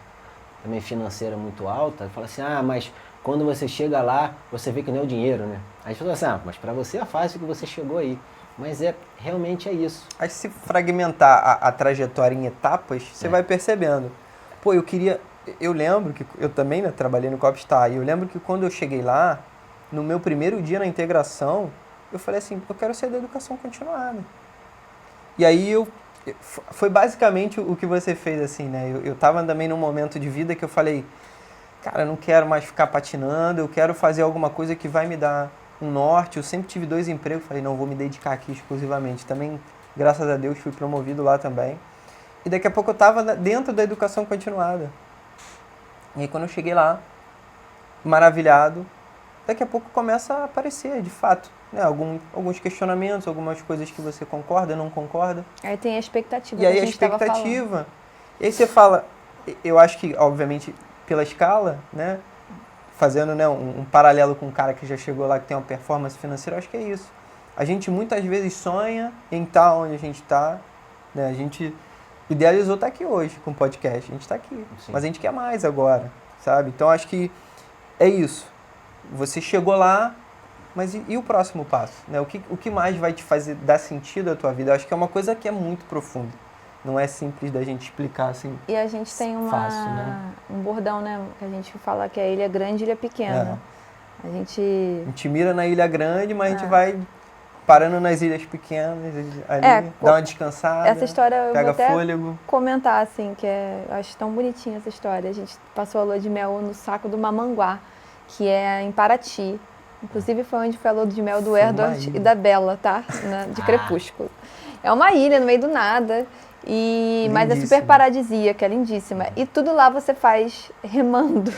também financeira muito alta, falam assim, mas quando você chega lá, você vê que não é o dinheiro, né? Aí as pessoas falam assim, mas para você é fácil que você chegou aí. Mas realmente é isso. Aí se fragmentar a trajetória em etapas, você vai percebendo. Pô, eu lembro que eu também, né, trabalhei no Copstar, e eu lembro que quando eu cheguei lá, no meu primeiro dia na integração, eu falei assim, eu quero ser da educação continuada. E aí foi basicamente o que você fez, assim, né? Eu tava também num momento de vida que eu falei, cara, eu não quero mais ficar patinando, eu quero fazer alguma coisa que vai me dar um norte. Eu sempre tive 2 empregos, falei, não, vou me dedicar aqui exclusivamente. Também, graças a Deus, fui promovido lá também. E daqui a pouco eu estava dentro da educação continuada. E aí quando eu cheguei lá, maravilhado, daqui a pouco começa a aparecer, de fato, né, alguns questionamentos, algumas coisas que você concorda, não concorda. Aí tem a expectativa E aí que a a gente estava falando. expectativa. E aí você fala, eu acho que, obviamente, pela escala, né, fazendo, né, um paralelo com um cara que já chegou lá, que tem uma performance financeira, eu acho que é isso. A gente muitas vezes sonha em estar onde a gente está, né, a gente idealizou estar aqui hoje com o podcast, a gente está aqui, Sim. mas a gente quer mais agora, sabe? Então acho que é isso. Você chegou lá, mas e o próximo passo? Né? O que mais vai te fazer dar sentido à tua vida? Eu acho que é uma coisa que é muito profunda. Não é simples da gente explicar assim. E a gente tem fácil, né? um bordão, né? Que a gente fala que é ilha grande e ilha pequena. A gente A gente mira na Ilha Grande, mas a gente vai parando nas ilhas pequenas, ali, dá uma descansada, Essa história eu pega vou até fôlego. comentar, assim, eu acho tão bonitinha essa história. A gente passou a lua de mel no Saco do Mamanguá, que é em Paraty. Inclusive foi onde foi a lua de mel do Foi uma Edward ilha. e da Bella, tá? De Crepúsculo. É uma ilha no meio do nada, mas é super Lindíssima. paradisíaca, é lindíssima. E tudo lá você faz remando,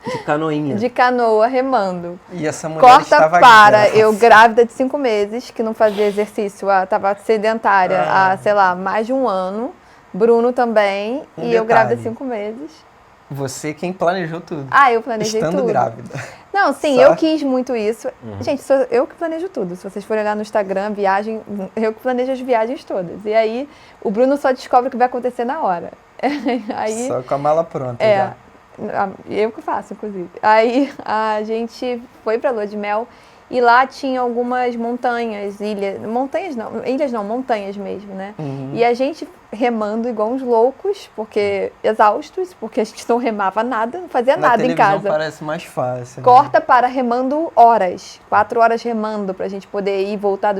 De canoinha. de canoa, remando. E essa mulher Corta estava para grávida. eu grávida de 5 meses, que não fazia exercício, estava sedentária há, sei lá, mais de um ano. Bruno também, Um e eu grávida de detalhe. 5 meses. Você quem planejou tudo. Eu planejei Estando tudo. grávida. Não, sim, Só- eu quis muito isso. Gente, sou eu que planejo tudo. Se vocês forem olhar no Instagram, viagem, eu que planejo as viagens todas. E aí, o Bruno só descobre o que vai acontecer na hora. Aí, Só com a mala pronta é, já. eu que faço, inclusive. Aí a gente foi pra lua de mel e lá tinha algumas montanhas, ilhas não, montanhas mesmo, né? E a gente remando igual uns loucos, porque exaustos, porque a gente não remava nada, não fazia Na nada em televisão casa. parece mais fácil. né? Corta para remando horas, 4 horas remando pra gente poder ir e voltar,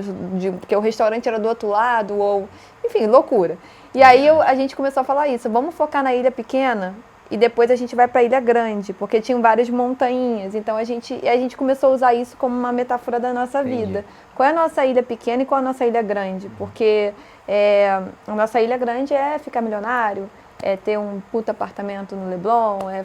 porque o restaurante era do outro lado, ou enfim, loucura. E aí a gente começou a falar isso, vamos focar na ilha pequena e depois a gente vai pra ilha grande, porque tinham várias montanhas, então a gente começou a usar isso como uma metáfora da nossa Entendi. vida. Qual é a nossa ilha pequena e qual é a nossa ilha grande? Porque a nossa ilha grande é ficar milionário, é ter um puta apartamento no Leblon, é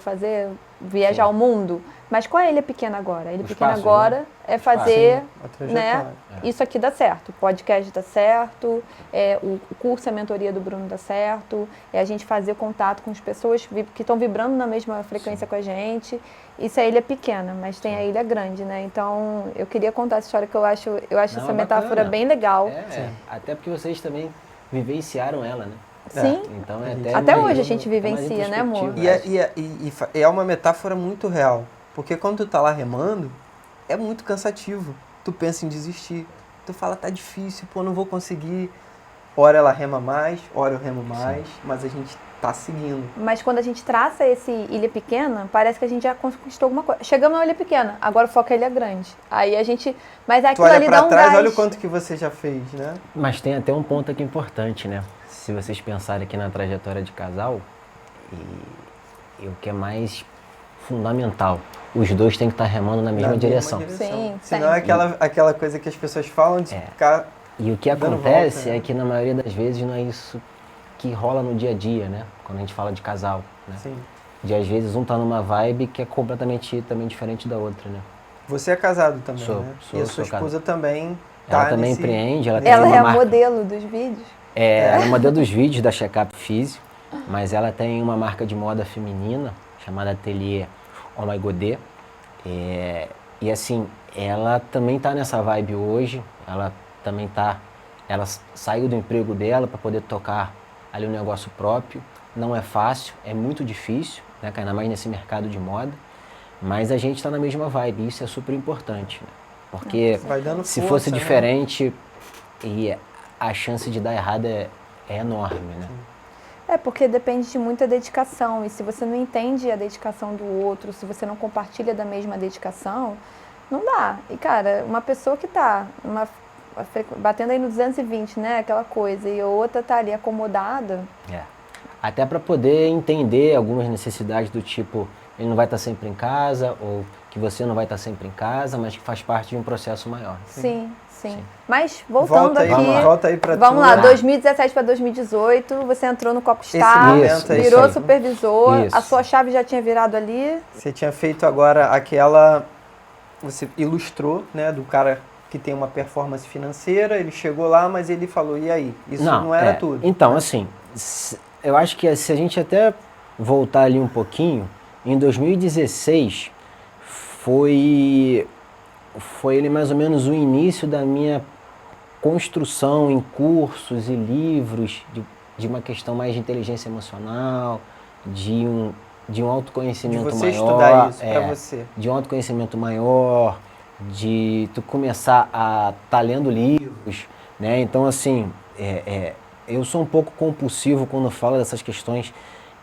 viajar ao mundo. Mas qual é a ilha pequena agora? A ilha Os pequena passos, agora né? é fazer, Sim, a trajetória. né? Isso aqui dá certo. O podcast dá certo, o curso e a mentoria do Bruno dá certo, é a gente fazer contato com as pessoas que estão vibrando na mesma frequência com a gente. Isso é a ilha pequena, mas tem a ilha grande, né? Então, eu queria contar essa história que eu acho Não, essa é metáfora bacana. bem legal. Até porque vocês também vivenciaram ela, né? Sim. Então é Até mais- hoje a gente é mais vivencia, né, amor? introspectivo, E é uma metáfora muito real. Porque quando tu tá lá remando, é muito cansativo. Tu pensa em desistir. Tu fala, tá difícil, pô, não vou conseguir. Hora ela rema mais, hora eu remo mais, mas a gente tá seguindo. Mas quando a gente traça esse ilha pequena, parece que a gente já conquistou alguma coisa. Chegamos na ilha pequena, agora o foco é a ilha grande. Aí a gente... Mas Tu aquilo olha ali pra dá um trás, gás. olha o quanto que você já fez, né? Mas tem até um ponto aqui importante, né? Se vocês pensarem aqui na trajetória de casal, e o que é mais fundamental, os dois têm que estar remando na mesma Na direção. Sim, Senão é aquela coisa que as pessoas falam de ficar... E o que dando acontece volta, né? é que na maioria das vezes não é isso que rola no dia a dia, né? Quando a gente fala de casal, né? Sim. De às vezes um tá numa vibe que é completamente também diferente da outra, né? Você é casado também, Sou, né? sou, e a sou sua esposa casado. também Ela tá também nesse... empreende, ela tem Ela uma é a marca. modelo dos vídeos. Ela é modelo dos vídeos da Checkup Physio, mas ela tem uma marca de moda feminina chamada Atelier Oh My Godet. E assim, ela também tá nessa vibe hoje, ela saiu do emprego dela para poder tocar ali um negócio próprio. Não é fácil, é muito difícil, né, ainda mais nesse mercado de moda, mas a gente está na mesma vibe, e isso é super importante, né? Porque Vai dando se força, fosse né? diferente, e a chance de dar errado é enorme, né? Porque depende de muita dedicação. E se você não entende a dedicação do outro, se você não compartilha da mesma dedicação, não dá. E, cara, uma pessoa que tá batendo aí no 220, né? Aquela coisa, e a outra tá ali acomodada. Até para poder entender algumas necessidades do tipo, ele não vai estar sempre em casa, ou que você não vai estar sempre em casa, mas que faz parte de um processo maior. Sim. Mas, voltando Volta aí, aqui... volta aí pra Vamos tu. lá, 2017 para 2018, você entrou no Esse Copstar, momento aí, virou isso aí. supervisor, Isso. a sua chave já tinha virado ali. Você tinha feito agora aquela... Você ilustrou, né, do cara que tem uma performance financeira, ele chegou lá, mas ele falou, e aí? Isso não era tudo. Então, assim, eu acho que se a gente até voltar ali um pouquinho, em 2016 foi ele mais ou menos o início da minha construção em cursos e livros de uma questão mais de inteligência emocional, de um autoconhecimento De você maior. estudar isso pra você. De um autoconhecimento maior, de tu começar a estar lendo livros, né? Então, assim, eu sou um pouco compulsivo quando falo dessas questões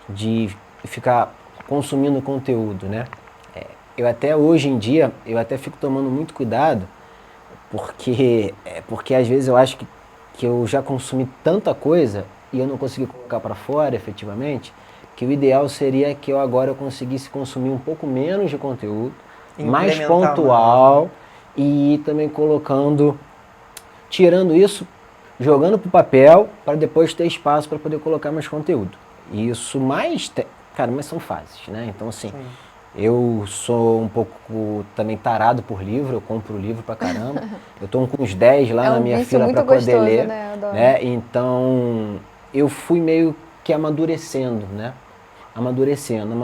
de ficar consumindo conteúdo, né? Eu até hoje em dia, eu até fico tomando muito cuidado Porque às vezes eu acho que eu já consumi tanta coisa e eu não consegui colocar para fora efetivamente, que o ideal seria que eu conseguisse consumir um pouco menos de conteúdo, mais Implementar pontual e ir também tirando isso, jogando para o papel para depois ter espaço para poder colocar mais conteúdo. E isso cara, mas são fases, né? Então assim, Sim. eu sou um pouco também tarado por livro, eu compro livro pra caramba. Eu tô com uns 10 lá na minha fila para poder gostoso, ler, né? Eu adoro. né? Então, eu fui meio que amadurecendo, né? Amadurecendo.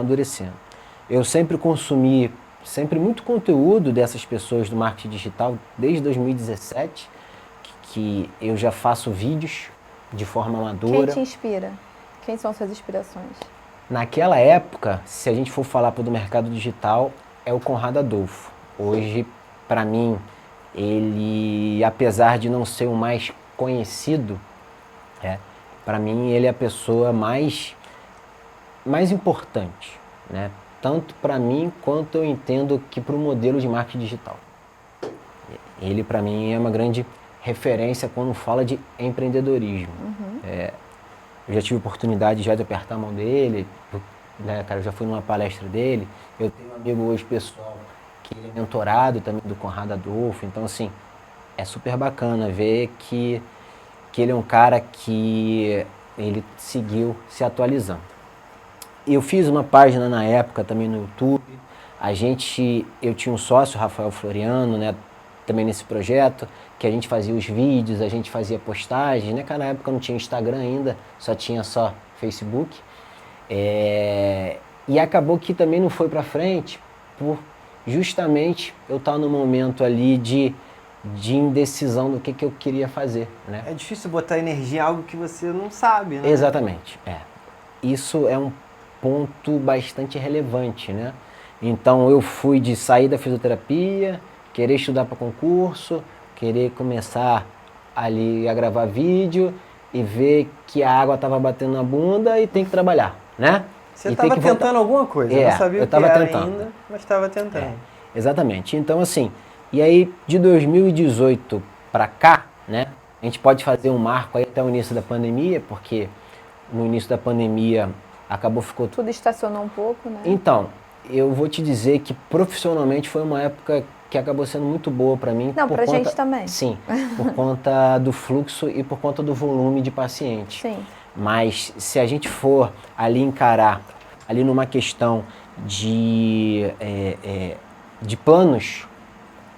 Eu sempre consumi muito conteúdo dessas pessoas do marketing digital desde 2017, que eu já faço vídeos de forma amadora. Quem te inspira? Quem são suas inspirações? Naquela época, se a gente for falar do mercado digital, é o Conrado Adolfo. Hoje, para mim, ele, apesar de não ser o mais conhecido, para mim ele é a pessoa mais importante, né? Tanto para mim quanto eu entendo que para o modelo de marketing digital. Ele, para mim, é uma grande referência quando fala de empreendedorismo. Eu já tive oportunidade de apertar a mão dele, né, cara, eu já fui numa palestra dele. Eu tenho um amigo hoje pessoal que ele é mentorado também do Conrado Adolfo. Então, assim, é super bacana ver que ele é um cara que ele seguiu se atualizando. Eu fiz uma página na época também no YouTube. Eu tinha um sócio, Rafael Floriano, né, também nesse projeto, que a gente fazia os vídeos, a gente fazia postagens, né? Na época não tinha Instagram ainda, tinha só Facebook. E acabou que também não foi pra frente, por justamente eu estar no momento ali de indecisão do que eu queria fazer, né? É difícil botar energia em algo que você não sabe, né? Exatamente, Isso é um ponto bastante relevante, né? Então eu fui de sair da fisioterapia, querer estudar para concurso, querer começar ali a gravar vídeo e ver que a água estava batendo na bunda e tem que trabalhar, né? Você estava tentando alguma coisa, não sabia o que era ainda, mas estava tentando. Exatamente. Então, assim, e aí de 2018 para cá, né? A gente pode fazer um marco aí até o início da pandemia, porque no início da pandemia ficou tudo estacionou um pouco, né? Então, eu vou te dizer que profissionalmente foi uma época que acabou sendo muito boa para mim. Não, pra gente também. Sim, por conta do fluxo e por conta do volume de pacientes. Sim. Mas se a gente for ali encarar, ali numa questão de planos,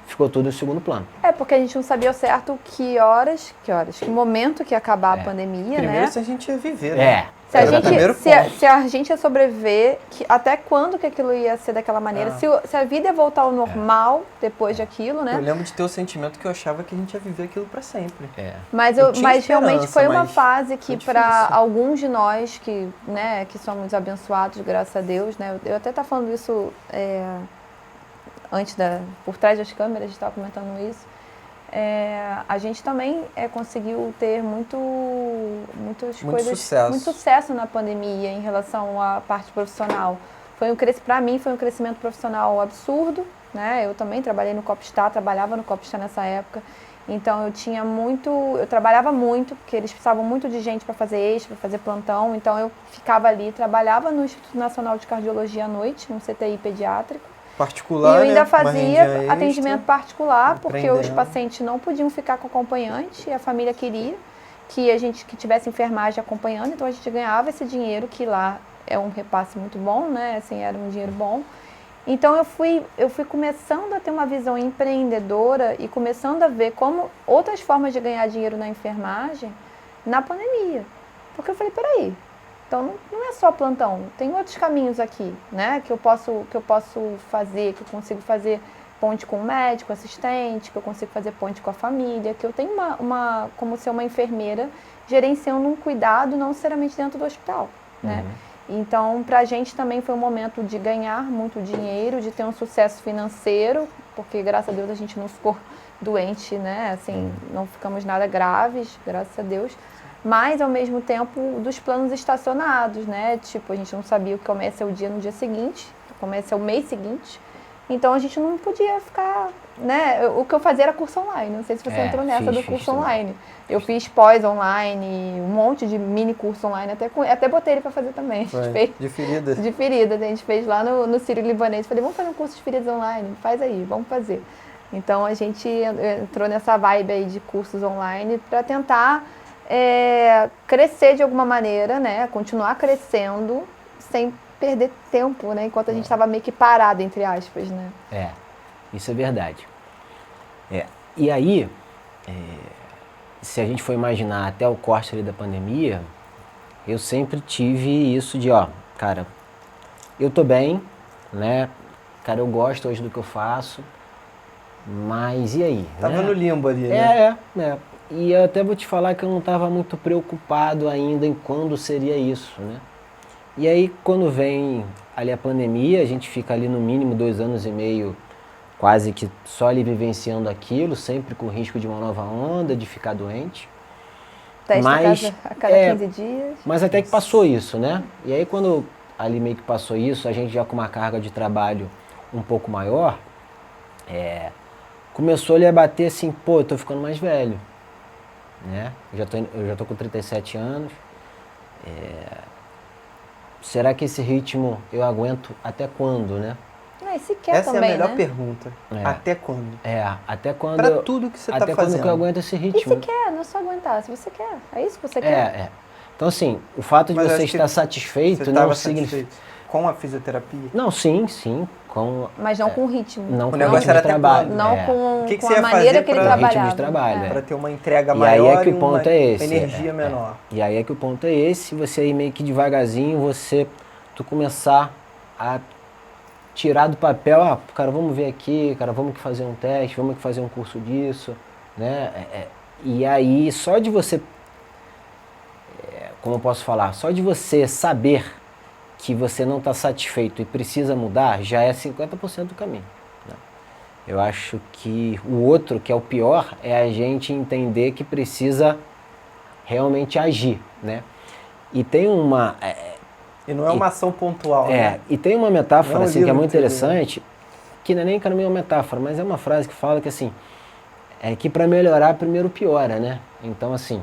ficou tudo em segundo plano. Porque a gente não sabia ao certo que momento que ia acabar a pandemia, Primeiro né? se a gente ia viver, né? Se a gente ia sobreviver, até quando que aquilo ia ser daquela maneira, se a vida ia voltar ao normal depois daquilo, né? Eu lembro de ter o sentimento que eu achava que a gente ia viver aquilo para sempre. Mas realmente foi uma fase que para alguns de nós que somos abençoados, graças a Deus, né? Eu até estava falando isso por trás das câmeras, a gente estava comentando isso. A gente também conseguiu ter muito sucesso na pandemia em relação à parte profissional. Para mim foi um crescimento profissional absurdo, né? Eu também trabalhava no Copstar nessa época. Então eu trabalhava muito, porque eles precisavam muito de gente para fazer extra, para fazer plantão. Então eu ficava ali, trabalhava no Instituto Nacional de Cardiologia à noite, no CTI pediátrico. Particular, e eu ainda fazia atendimento particular, porque os aprendendo. pacientes não podiam ficar com acompanhante e a família queria que tivesse enfermagem acompanhando, então a gente ganhava esse dinheiro, que lá é um repasse muito bom, né? Assim, era um dinheiro bom. Então eu fui começando a ter uma visão empreendedora e começando a ver como outras formas de ganhar dinheiro na enfermagem na pandemia. Porque eu falei, peraí, então não é só plantão, tem outros caminhos aqui, né? Que eu posso fazer, que eu consigo fazer ponte com o médico, assistente, que eu consigo fazer ponte com a família, que eu tenho como ser uma enfermeira gerenciando um cuidado não necessariamente dentro do hospital, né? Então, pra gente também foi um momento de ganhar muito dinheiro, de ter um sucesso financeiro, porque graças a Deus a gente não ficou doente, né? Assim, não ficamos nada graves, graças a Deus. Mas, ao mesmo tempo, dos planos estacionados, né? Tipo, a gente não sabia o que começa o dia no dia seguinte, começa o mês seguinte. Então a gente não podia ficar, né? O que eu fazia era curso online. Não sei se você entrou nessa do curso online. Eu fiz pós online, um monte de mini curso online, até botei ele para fazer também. De feridas. De feridas, a gente fez lá no Sírio-Libanês. Falei, vamos fazer um curso de feridas online? Faz aí, vamos fazer. Então a gente entrou nessa vibe aí de cursos online para tentar crescer de alguma maneira, né? Continuar crescendo sem perder tempo, né? Enquanto a gente estava meio que parado, entre aspas, né? Isso é verdade. E aí, se a gente for imaginar até o corte ali da pandemia, eu sempre tive isso de, cara, eu tô bem, né? Cara, eu gosto hoje do que eu faço, mas e aí? Tava no limbo ali, né? E eu até vou te falar que eu não estava muito preocupado ainda em quando seria isso, né? E aí, quando vem ali a pandemia, a gente fica ali no mínimo 2 anos e meio, quase que só ali vivenciando aquilo, sempre com risco de uma nova onda, de ficar doente. Teste a cada 15 dias. Mas até que passou isso, né? E aí, quando ali meio que passou isso, a gente já com uma carga de trabalho um pouco maior, começou ali a bater assim, pô, eu tô ficando mais velho, né? Eu já tô com 37 anos. Será que esse ritmo eu aguento até quando, né? E se quer Essa também, é a melhor né? pergunta. Até quando? até quando... Pra tudo que você tá fazendo. Até quando que eu aguento esse E ritmo. se quer, não é só aguentar, se você quer. É isso que você quer. Então, assim, o fato de Mas você acho que estar satisfeito Você não estava significa... satisfeito com a fisioterapia? Não, sim, com... Mas não com o ritmo. Não com o negócio ritmo era de até trabalho. quando? Não O que com você a ia maneira fazer que ele pra- trabalhava. ritmo de trabalho, Para ter uma entrega E maior aí é que o ponto é esse. energia menor. E aí é que o ponto é esse, você aí meio que devagarzinho, tu começar a tirar do papel, cara, vamos ver aqui, cara, vamos que fazer um teste, vamos que fazer um curso disso, né? E aí, só de você, como eu posso falar, só de você saber que você não está satisfeito e precisa mudar, já é 50% do caminho. Né? Eu acho que o outro, que é o pior, é a gente entender que precisa realmente agir, né? E tem uma... E não é uma ação pontual, né? E tem uma metáfora Não é um assim, que é livro muito que você lê. interessante, que não é nem uma metáfora, mas é uma frase que fala que assim, que para melhorar primeiro piora, né? Então assim,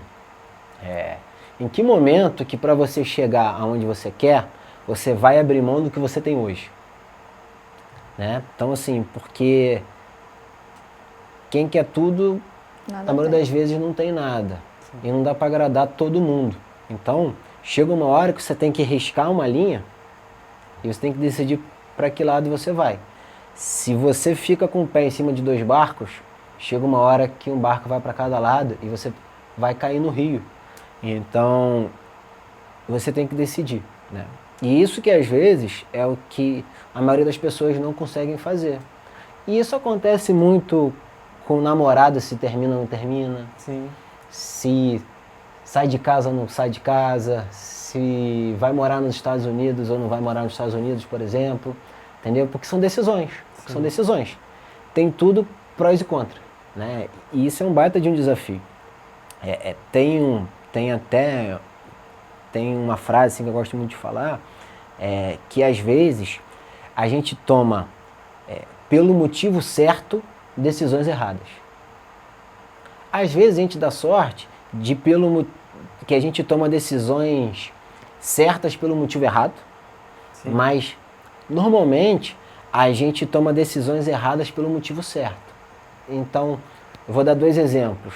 em que momento que para você chegar aonde você quer, você vai abrir mão do que você tem hoje? Né? Então assim, porque quem quer tudo, Nada a maioria tem. das vezes não tem nada. E não dá para agradar todo mundo. Então, chega uma hora que você tem que riscar uma linha e você tem que decidir para que lado você vai. Se você fica com o pé em cima de 2 barcos, chega uma hora que um barco vai para cada lado e você vai cair no rio. Então, você tem que decidir, né? E isso que às vezes é o que a maioria das pessoas não conseguem fazer. E isso acontece muito com namorada, se termina ou não termina. Sim. Se sai de casa ou não sai de casa, se vai morar nos Estados Unidos ou não vai morar nos Estados Unidos, por exemplo, entendeu? Porque são decisões, Tem tudo prós e contras, né? E isso é um baita de um desafio. Tem uma frase assim, que eu gosto muito de falar, que às vezes a gente toma, pelo motivo certo, decisões erradas. Às vezes a gente dá sorte que a gente toma decisões certas pelo motivo errado, Sim. mas normalmente a gente toma decisões erradas pelo motivo certo. Então, eu vou dar 2 exemplos.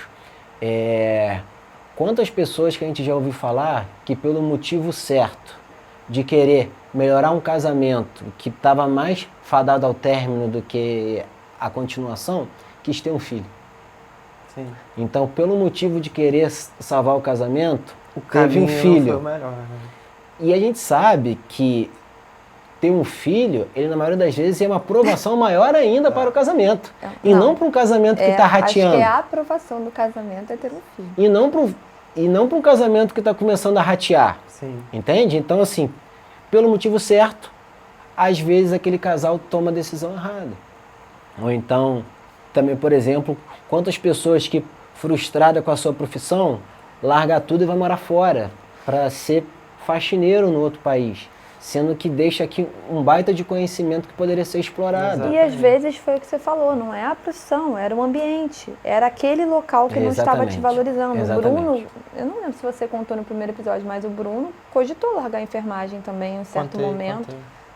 Quantas pessoas que a gente já ouviu falar que pelo motivo certo de querer melhorar um casamento que estava mais fadado ao término do que a continuação, quis ter um filho. Sim. Então, pelo motivo de querer salvar o casamento, O teve um caminho não filho. foi o melhor, né? E a gente sabe que ter um filho, ele na maioria das vezes é uma aprovação maior ainda para o casamento. E não para um casamento que está rateando. Acho que a aprovação do casamento é ter um filho. E não para um casamento que está começando a ratear. Sim. Entende? Então, assim, pelo motivo certo, às vezes aquele casal toma a decisão errada. Ou então, também, por exemplo, quantas pessoas que, frustrada com a sua profissão, larga tudo e vai morar fora para ser faxineiro no outro país. sendo que deixa aqui um baita de conhecimento que poderia ser explorado. Exato. E às vezes foi o que você falou, não é a profissão, era o ambiente. Era aquele local que não estava te Exatamente. valorizando. O Bruno, Exatamente. eu não lembro se você contou no primeiro episódio, mas o Bruno cogitou largar a enfermagem também em um certo momento,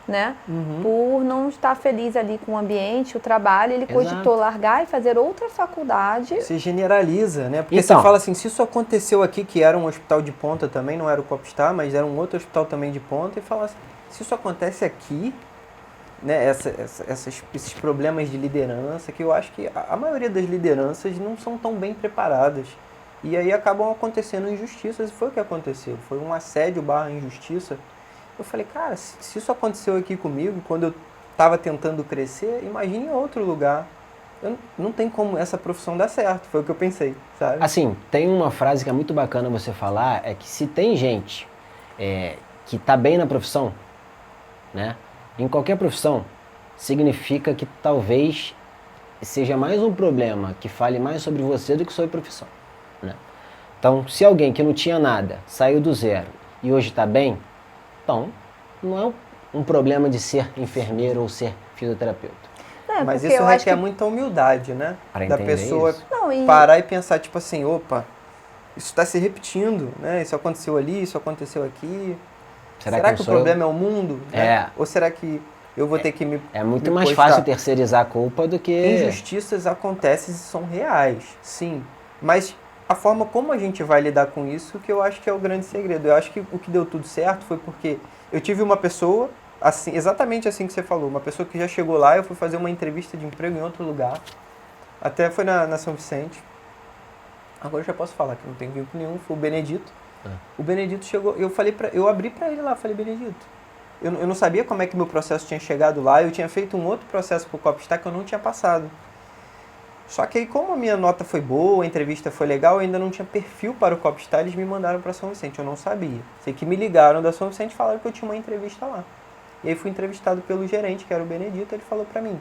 né? Por não estar feliz ali com o ambiente, o trabalho, ele cogitou largar e fazer outra faculdade. Se generaliza, né? Porque Então, você fala assim, se isso aconteceu aqui, que era um hospital de ponta também, não era o Popstar, mas era um outro hospital também de ponta, e fala assim, se isso acontece aqui, né, esses problemas de liderança, que eu acho que a maioria das lideranças não são tão bem preparadas. E aí acabam acontecendo injustiças, e foi o que aconteceu. Foi um assédio / injustiça. Eu falei, cara, se isso aconteceu aqui comigo, quando eu estava tentando crescer, imagine em outro lugar. Não tem como essa profissão dar certo, foi o que eu pensei, sabe? Assim, tem uma frase que é muito bacana você falar, é que se tem gente que está bem na profissão, né? Em qualquer profissão, significa que talvez seja mais um problema que fale mais sobre você do que sobre a profissão, né? Então, se alguém que não tinha nada, saiu do zero e hoje está bem, então não é um problema de ser enfermeiro ou ser fisioterapeuta. Mas isso requer muita humildade, né? Para da entender pessoa isso. parar e pensar, tipo assim, opa, isso está se repetindo, né? Isso aconteceu ali, isso aconteceu aqui. Será que o problema é o mundo? Né? Ou será que eu vou ter que me É muito me mais postar? fácil terceirizar a culpa do que... Injustiças acontecem e são reais, sim. Mas a forma como a gente vai lidar com isso que eu acho que é o grande segredo. Eu acho que o que deu tudo certo foi porque eu tive uma pessoa, assim, exatamente assim que você falou, uma pessoa que já chegou lá, eu fui fazer uma entrevista de emprego em outro lugar, até foi na São Vicente. Agora eu já posso falar que não tem vínculo nenhum, foi o Benedito. O Benedito chegou, eu abri pra ele lá, falei, Benedito, eu não sabia como é que meu processo tinha chegado lá, eu tinha feito um outro processo pro Popstar que eu não tinha passado. Só que aí, como a minha nota foi boa, a entrevista foi legal, eu ainda não tinha perfil para o Popstar, eles me mandaram para São Vicente, eu não sabia. Sei que me ligaram da São Vicente e falaram que eu tinha uma entrevista lá. E aí fui entrevistado pelo gerente, que era o Benedito, ele falou para mim.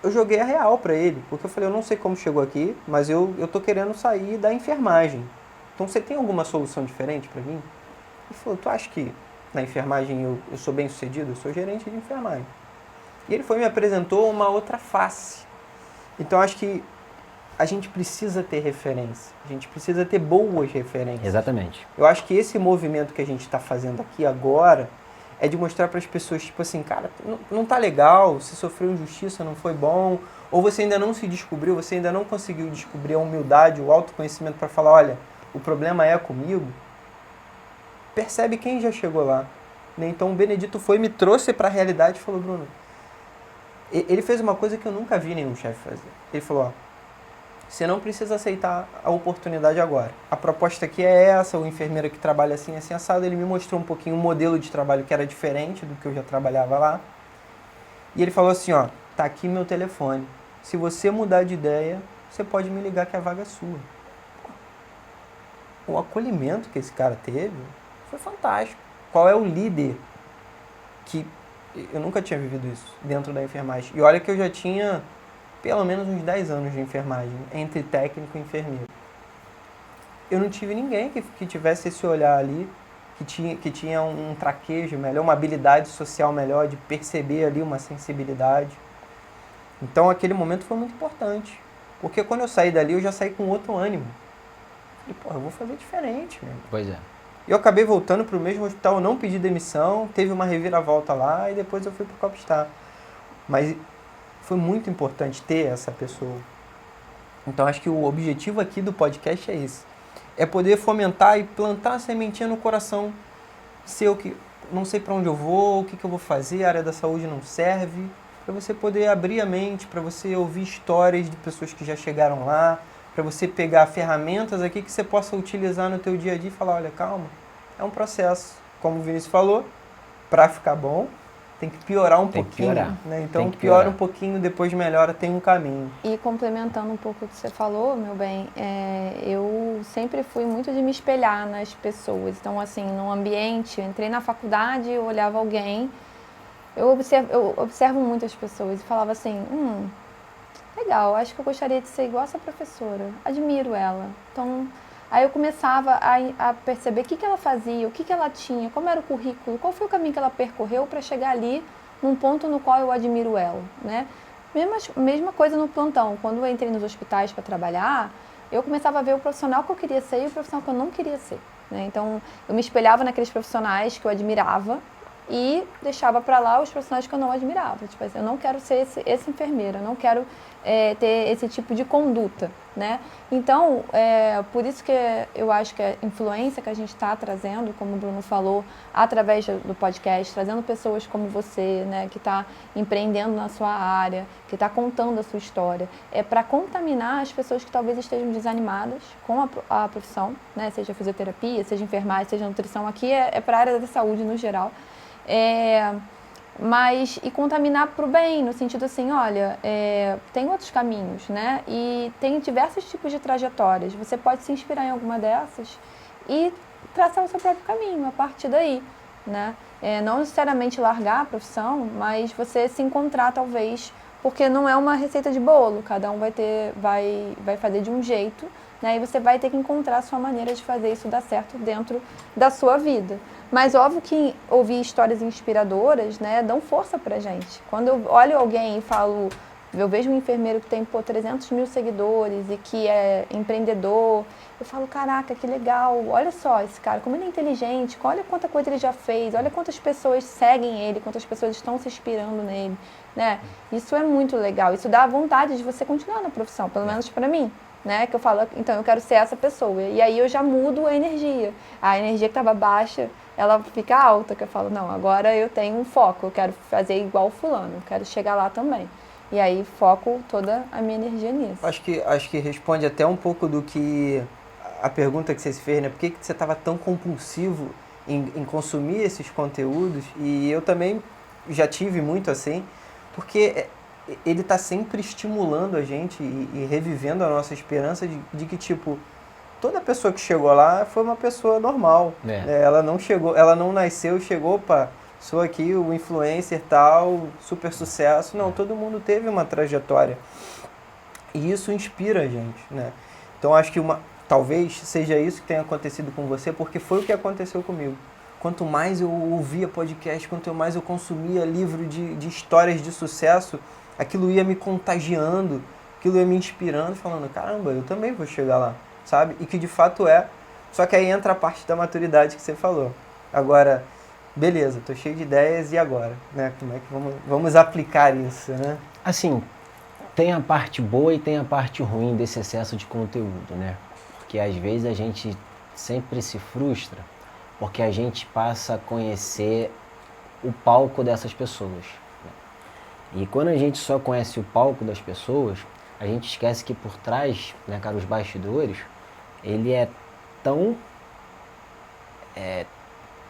Eu joguei a real para ele, porque eu falei, eu não sei como chegou aqui, mas eu tô querendo sair da enfermagem. Então você tem alguma solução diferente para mim? Ele falou, tu acha que na enfermagem eu sou bem sucedido? Eu sou gerente de enfermagem. E ele me apresentou uma outra face. Então acho que a gente precisa ter referência, a gente precisa ter boas referências. Exatamente. Eu acho que esse movimento que a gente está fazendo aqui agora é de mostrar para as pessoas, tipo assim, cara, não tá legal, você sofreu injustiça, não foi bom, ou você ainda não se descobriu, você ainda não conseguiu descobrir a humildade, o autoconhecimento para falar, olha, o problema é comigo. Percebe quem já chegou lá. Né? Então o Benedito me trouxe para a realidade e falou, Bruno, ele fez uma coisa que eu nunca vi nenhum chefe fazer. Ele falou, ó, você não precisa aceitar a oportunidade agora. A proposta aqui é essa, o enfermeiro que trabalha assim, assim, assado. Ele me mostrou um pouquinho o modelo de trabalho que era diferente do que eu já trabalhava lá. E ele falou assim, ó, tá aqui meu telefone. Se você mudar de ideia, você pode me ligar que a vaga é sua. O acolhimento que esse cara teve foi fantástico. Qual é o líder que... Eu nunca tinha vivido isso dentro da enfermagem. E olha que eu já tinha pelo menos uns 10 anos de enfermagem, entre técnico e enfermeiro. Eu não tive ninguém que tivesse esse olhar ali, que tinha um traquejo melhor, uma habilidade social melhor, de perceber ali uma sensibilidade. Então aquele momento foi muito importante. Porque quando eu saí dali, eu já saí com outro ânimo. E, pô, eu vou fazer diferente, meu. Pois é. Eu acabei voltando para o mesmo hospital, eu não pedi demissão, teve uma reviravolta lá e depois eu fui para o Popstar. Mas foi muito importante ter essa pessoa. Então acho que o objetivo aqui do podcast é esse. É poder fomentar e plantar a sementinha no coração seu que não sei para onde eu vou, o que eu vou fazer, a área da saúde não serve. Para você poder abrir a mente, para você ouvir histórias de pessoas que já chegaram lá, para você pegar ferramentas aqui que você possa utilizar no teu dia a dia e falar, olha, calma, é um processo. Como o Vinícius falou, para ficar bom, tem que piorar um pouquinho. Né? Então, piora um pouquinho, depois melhora, tem um caminho. E complementando um pouco o que você falou, meu bem, eu sempre fui muito de me espelhar nas pessoas. Então, assim, no ambiente, eu entrei na faculdade, eu olhava alguém, eu observo muitas pessoas e falava assim, legal, acho que eu gostaria de ser igual essa professora, admiro ela. Então, Aí eu começava a perceber o que ela fazia, o que ela tinha, como era o currículo, qual foi o caminho que ela percorreu para chegar ali num ponto no qual eu admiro ela, né? Mesma coisa no plantão. Quando eu entrei nos hospitais para trabalhar, eu começava a ver o profissional que eu queria ser e o profissional que eu não queria ser, né? Então, eu me espelhava naqueles profissionais que eu admirava e deixava para lá os profissionais que eu não admirava. Tipo assim, eu não quero ser esse enfermeiro, eu não quero ter esse tipo de conduta, né? Então, por isso que eu acho que a influência que a gente está trazendo, como o Bruno falou, através do podcast, trazendo pessoas como você, né, que está empreendendo na sua área, que está contando a sua história, é para contaminar as pessoas que talvez estejam desanimadas com a profissão, né, seja fisioterapia, seja enfermagem, seja nutrição. Aqui é para a área da saúde no geral. E contaminar para o bem, no sentido assim, olha, tem outros caminhos, né? E tem diversos tipos de trajetórias. Você pode se inspirar em alguma dessas e traçar o seu próprio caminho a partir daí, né? Não necessariamente largar a profissão, mas você se encontrar talvez, porque não é uma receita de bolo, cada um vai fazer de um jeito, né? E você vai ter que encontrar a sua maneira de fazer isso dar certo dentro da sua vida. Mas óbvio que ouvir histórias inspiradoras, né, dão força pra gente. Quando eu olho alguém e falo, eu vejo um enfermeiro que tem 300 mil seguidores e que é empreendedor, eu falo, caraca, que legal, olha só esse cara, como ele é inteligente, olha quanta coisa ele já fez, olha quantas pessoas seguem ele, quantas pessoas estão se inspirando nele, né? Isso é muito legal, isso dá vontade de você continuar na profissão, pelo menos pra mim. Né, que eu falo, então eu quero ser essa pessoa. E aí eu já mudo a energia. A energia que estava baixa, ela fica alta, que eu falo, não, agora eu tenho um foco, eu quero fazer igual o fulano, eu quero chegar lá também. E aí foco toda a minha energia nisso. Acho que responde até um pouco do que a pergunta que você se fez, né? Por que você estava tão compulsivo em consumir esses conteúdos? E eu também já tive muito assim, porque ele está sempre estimulando a gente e revivendo a nossa esperança de que, tipo, toda pessoa que chegou lá foi uma pessoa normal. Ela não chegou, ela não nasceu e chegou, opa, sou aqui o influencer tal, super sucesso. Não, todo mundo teve uma trajetória. E isso inspira a gente, né? Então, acho que talvez seja isso que tenha acontecido com você, porque foi o que aconteceu comigo. Quanto mais eu ouvia podcast, quanto mais eu consumia livro de histórias de sucesso, aquilo ia me contagiando, aquilo ia me inspirando, falando, caramba, eu também vou chegar lá, sabe? E que de fato é, só que aí entra a parte da maturidade que você falou. Agora, beleza, tô cheio de ideias, e agora? Né? Como é que vamos aplicar isso, né? Assim, tem a parte boa e tem a parte ruim desse excesso de conteúdo, né? Porque às vezes a gente sempre se frustra porque a gente passa a conhecer o palco dessas pessoas. E quando a gente só conhece o palco das pessoas, a gente esquece que por trás, né, cara, os bastidores, ele é tão...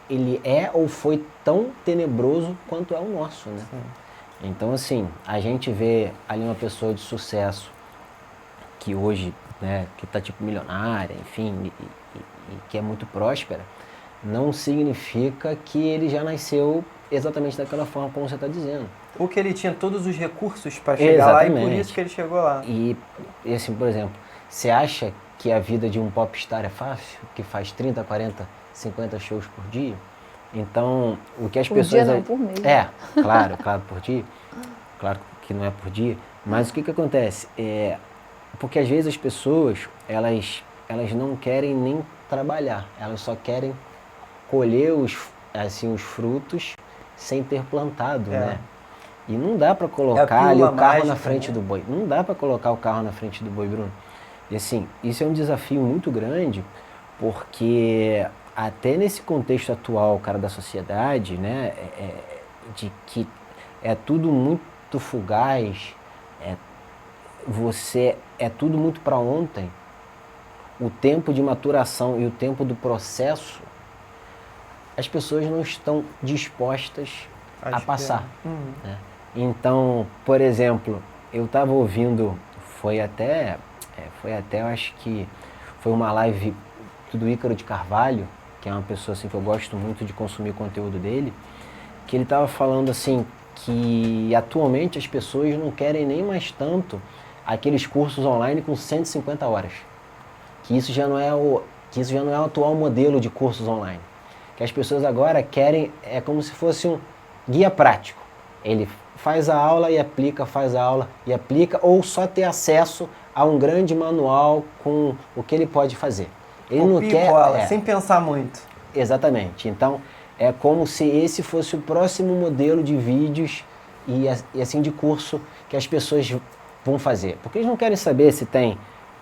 ele é ou foi tão tenebroso quanto é o nosso, né? Sim. Então, assim, a gente vê ali uma pessoa de sucesso que hoje, né, que tá tipo milionária, enfim, e que é muito próspera, não significa que ele já nasceu exatamente daquela forma como você está dizendo. Ou que ele tinha todos os recursos para chegar lá e por isso que ele chegou lá. E assim, por exemplo, você acha que a vida de um popstar é fácil? Que faz 30, 40, 50 shows por dia? Então, o que as pessoas... Por dia não, por mês. Claro, por dia. Claro que não é por dia. Mas o que acontece? Porque às vezes as pessoas, elas não querem nem trabalhar. Elas só querem colher os frutos sem ter plantado, né? E não dá para colocar ali o carro na frente do boi. Não dá para colocar o carro na frente do boi, Bruno. E assim, isso é um desafio muito grande, porque até nesse contexto atual, cara, da sociedade, né, de que é tudo muito fugaz, é tudo muito para ontem, o tempo de maturação e o tempo do processo, as pessoas não estão dispostas a passar. Né? Então, por exemplo, eu estava ouvindo, foi até, eu acho que foi uma live do Ícaro de Carvalho, que é uma pessoa assim, que eu gosto muito de consumir o conteúdo dele, que ele estava falando assim, que atualmente as pessoas não querem nem mais tanto aqueles cursos online com 150 horas. que isso já não é o atual modelo de cursos online. Que as pessoas agora querem, é como se fosse um guia prático. Ele faz a aula e aplica, faz a aula e aplica, ou só ter acesso a um grande manual com o que ele pode fazer. Ele não quer, sem pensar muito. Exatamente. Então, é como se esse fosse o próximo modelo de vídeos e assim de curso que as pessoas vão fazer. Porque eles não querem saber se tem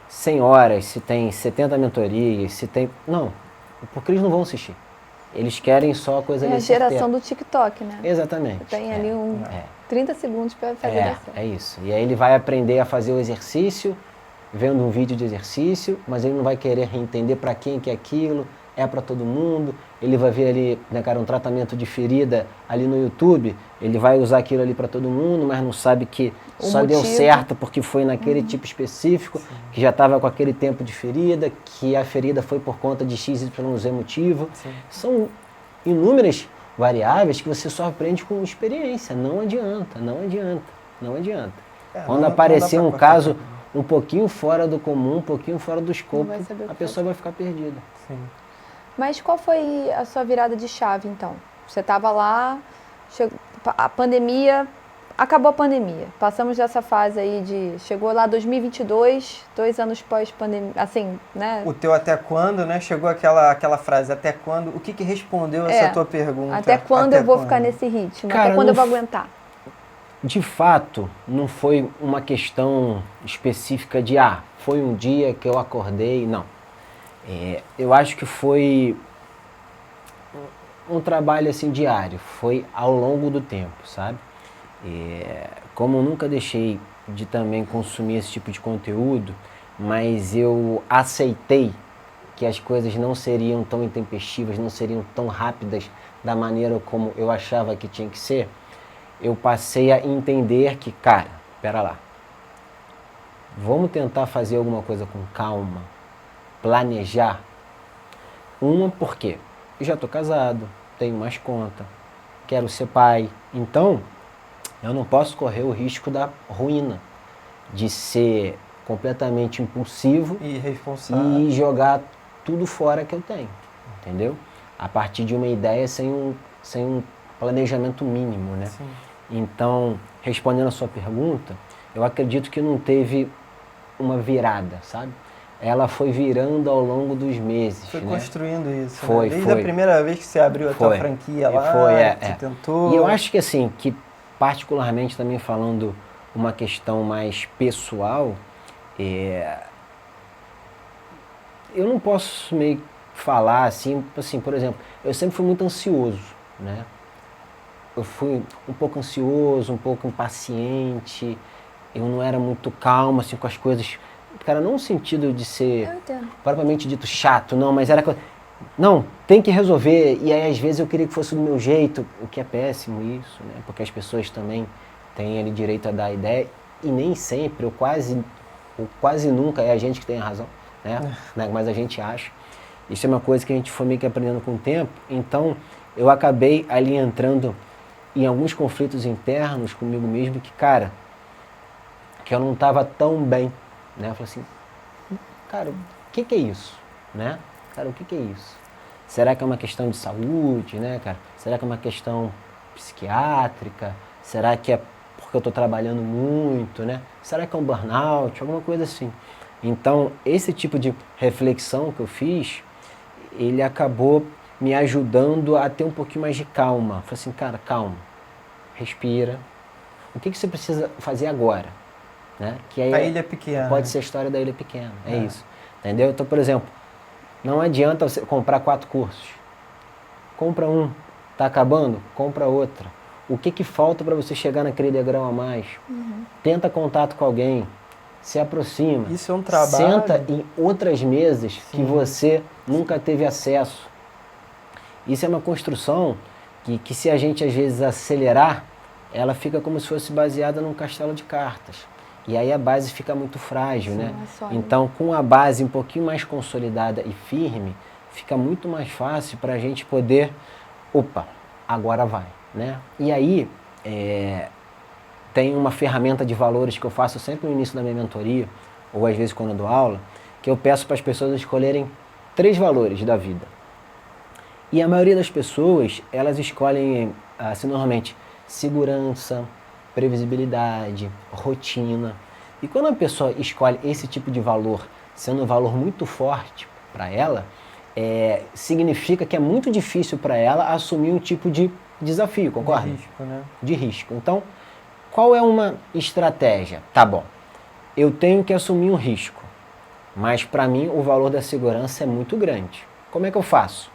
100 horas, se tem 70 mentorias, se tem... Não, porque eles não vão assistir. Eles querem só a coisa ali. É a geração do TikTok, né? Exatamente. Tem ali 30 segundos para fazer ação. É isso. E aí ele vai aprender a fazer o exercício, vendo um vídeo de exercício, mas ele não vai querer entender para quem que é aquilo, é para todo mundo. Ele vai ver ali, né, cara, um tratamento de ferida ali no YouTube, ele vai usar aquilo ali para todo mundo, mas não sabe que só deu certo porque foi naquele tipo específico, que já estava com aquele tempo de ferida, que a ferida foi por conta de X, Y, motivo. São inúmeras variáveis que você só aprende com experiência. Não adianta. Quando aparecer um caso um pouquinho fora do comum, um pouquinho fora do escopo, a pessoa vai ficar perdida. Sim. Mas qual foi a sua virada de chave, então? Você estava lá, a pandemia, acabou a pandemia. Passamos dessa fase aí chegou lá 2022, 2 anos pós-pandemia, assim, né? O teu até quando, né? Chegou aquela frase, até quando? O que respondeu essa tua pergunta? Até quando eu vou ficar nesse ritmo? Cara, até quando eu vou aguentar? De fato, não foi uma questão específica de, foi um dia que eu acordei, não. Eu acho que foi um trabalho assim diário, foi ao longo do tempo, sabe? Como eu nunca deixei de também consumir esse tipo de conteúdo, mas eu aceitei que as coisas não seriam tão intempestivas, não seriam tão rápidas da maneira como eu achava que tinha que ser, eu passei a entender que, cara, pera lá, vamos tentar fazer alguma coisa com calma, planejar. Porque eu já estou casado, tenho mais conta, quero ser pai, então eu não posso correr o risco da ruína, de ser completamente impulsivo e irresponsável e jogar tudo fora que eu tenho, entendeu? A partir de uma ideia sem um planejamento mínimo, né? Sim. Então, respondendo a sua pergunta, eu acredito que não teve uma virada, sabe? Ela foi virando ao longo dos meses. Foi, né? Construindo isso. Foi, né? Desde a primeira vez que você abriu a tua franquia lá, você tentou. E eu acho que assim, que particularmente também falando uma questão mais pessoal, eu não posso meio falar assim, por exemplo, eu sempre fui muito ansioso, né? Eu fui um pouco ansioso, um pouco impaciente, eu não era muito calmo assim com as coisas. Cara, não no sentido de ser propriamente dito chato, não, mas era... Não, tem que resolver, e aí às vezes eu queria que fosse do meu jeito, o que é péssimo isso, né? Porque as pessoas também têm ali direito a dar ideia, e nem sempre, ou quase nunca é a gente que tem a razão, né? Mas a gente acha. Isso é uma coisa que a gente foi meio que aprendendo com o tempo, então eu acabei ali entrando em alguns conflitos internos comigo mesmo que, cara, que eu não estava tão bem, né? Eu falei assim, cara, o que é isso, né? Cara, o que é isso? Será que é uma questão de saúde, né, cara? Será que é uma questão psiquiátrica? Será que é porque eu estou trabalhando muito, né? Será que é um burnout? Alguma coisa assim. Então, esse tipo de reflexão que eu fiz, ele acabou me ajudando a ter um pouquinho mais de calma. Falei assim, cara, calma, respira. O que você precisa fazer agora? Né? Que aí a ilha pequena. Pode ser a história da ilha pequena, é isso. Entendeu? Então, por exemplo, não adianta você comprar 4 cursos. Compra um. Está acabando? Compra outra. O que falta para você chegar naquele degrau a mais? Tenta contato com alguém. Se aproxima. Isso é um trabalho. Senta em outras mesas que você nunca teve acesso. Isso é uma construção que se a gente às vezes acelerar, ela fica como se fosse baseada num castelo de cartas. E aí a base fica muito frágil, né? Então, com a base um pouquinho mais consolidada e firme, fica muito mais fácil para a gente poder, agora vai, né? E aí, tem uma ferramenta de valores que eu faço sempre no início da minha mentoria, ou às vezes quando eu dou aula, que eu peço para as pessoas escolherem 3 valores da vida. E a maioria das pessoas, elas escolhem, assim, normalmente, segurança, previsibilidade, rotina. E quando a pessoa escolhe esse tipo de valor, sendo um valor muito forte para ela, significa que é muito difícil para ela assumir um tipo de desafio, concorda? De risco, né? De risco. Então, qual é uma estratégia? Tá bom, eu tenho que assumir um risco, mas para mim o valor da segurança é muito grande. Como é que eu faço?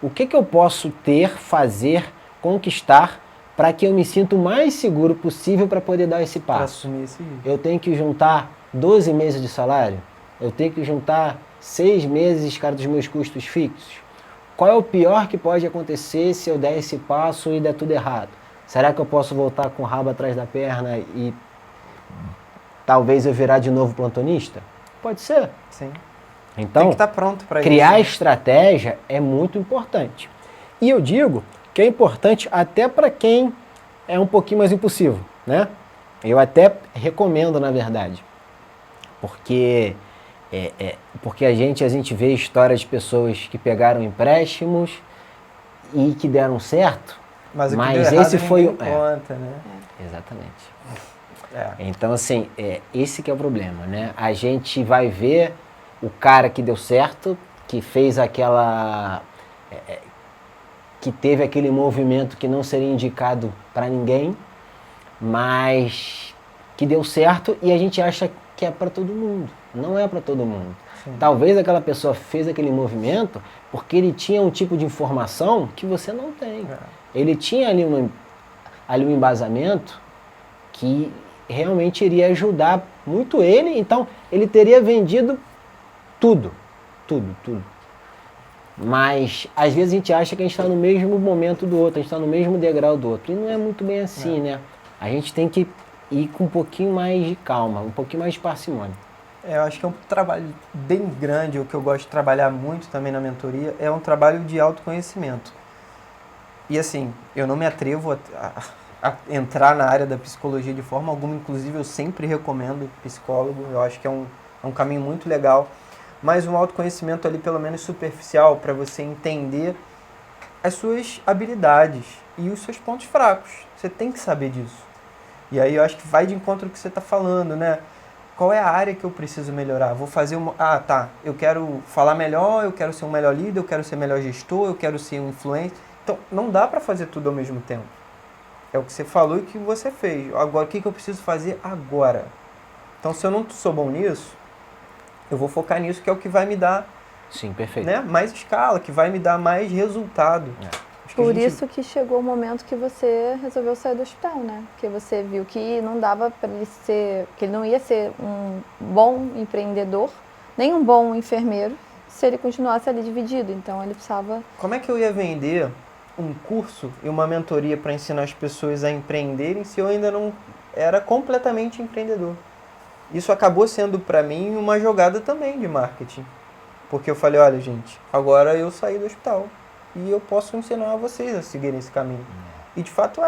O que eu posso ter, fazer, conquistar para que eu me sinta o mais seguro possível para poder dar esse Para passo? assumir esse risco. Eu tenho que juntar 12 meses de salário? Eu tenho que juntar 6 meses, cara, dos meus custos fixos? Qual é o pior que pode acontecer se eu der esse passo e der tudo errado? Será que eu posso voltar com o rabo atrás da perna e talvez eu virar de novo plantonista? Pode ser. Sim. Então, tem que estar pronto para isso. criar estratégia é muito importante. E eu digo que é importante até para quem é um pouquinho mais impulsivo, né? Eu até recomendo, na verdade. Porque a gente vê histórias de pessoas que pegaram empréstimos e que deram certo, Mas esse foi o... conta, né? Exatamente. É. Então, assim, esse que é o problema, né? A gente vai ver o cara que deu certo, que fez que teve aquele movimento que não seria indicado para ninguém, mas que deu certo e a gente acha que é para todo mundo. Não é para todo mundo. Sim. Talvez aquela pessoa fez aquele movimento porque ele tinha um tipo de informação que você não tem. Ele tinha ali um embasamento que realmente iria ajudar muito ele, então ele teria vendido tudo. Mas às vezes a gente acha que a gente está no mesmo momento do outro, a gente está no mesmo degrau do outro. E não é muito bem assim, né? A gente tem que ir com um pouquinho mais de calma, um pouquinho mais de parcimônia. Eu acho que é um trabalho bem grande, o que eu gosto de trabalhar muito também na mentoria, é um trabalho de autoconhecimento. E assim, eu não me atrevo a entrar na área da psicologia de forma alguma, inclusive eu sempre recomendo psicólogo, eu acho que é um caminho muito legal, mas um autoconhecimento ali pelo menos superficial, para você entender as suas habilidades e os seus pontos fracos. Você tem que saber disso. E aí eu acho que vai de encontro ao que você está falando, né? Qual é a área que eu preciso melhorar? Vou fazer eu quero falar melhor, eu quero ser um melhor líder, eu quero ser melhor gestor, eu quero ser um influencer. Então, não dá para fazer tudo ao mesmo tempo. É o que você falou e o que você fez. Agora, o que eu preciso fazer agora? Então, se eu não sou bom nisso, eu vou focar nisso, que é o que vai me dar, Sim, perfeito. né, mais escala, que vai me dar mais resultado. Por isso que chegou o momento que você resolveu sair do hospital, né? Porque você viu que não dava para ele ser, que ele não ia ser um bom empreendedor, nem um bom enfermeiro, se ele continuasse ali dividido. Então ele precisava... Como é que eu ia vender um curso e uma mentoria para ensinar as pessoas a empreenderem se eu ainda não era completamente empreendedor? Isso acabou sendo para mim uma jogada também de marketing. Porque eu falei, olha gente, agora eu saí do hospital e eu posso ensinar vocês a seguirem esse caminho. E de fato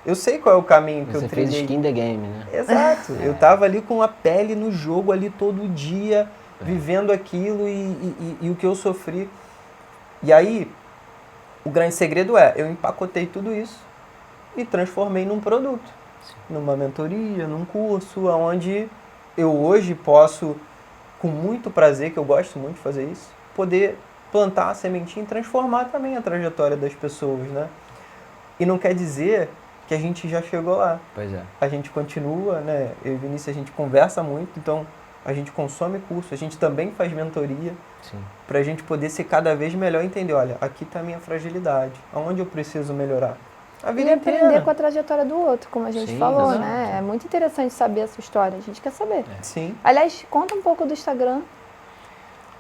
eu sei qual é o caminho que eu trilhei. Você fez skin the game, né? Exato, eu tava ali com a pele no jogo ali todo dia, vivendo aquilo e o que eu sofri. E aí, o grande segredo eu empacotei tudo isso e transformei num produto, numa mentoria, num curso, onde eu hoje posso, com muito prazer, que eu gosto muito de fazer isso, poder plantar a sementinha e transformar também a trajetória das pessoas, né? E não quer dizer que a gente já chegou lá. Pois é. A gente continua, né? Eu e o Vinícius, a gente conversa muito, então a gente consome curso, a gente também faz mentoria, para a gente poder ser cada vez melhor e entender, olha, aqui está a minha fragilidade, aonde eu preciso melhorar. A vida E aprender inteira. com a trajetória do outro, como a gente Sim, falou, exato. né? É muito interessante saber a sua história, a gente quer saber. Sim. Aliás, conta um pouco do Instagram.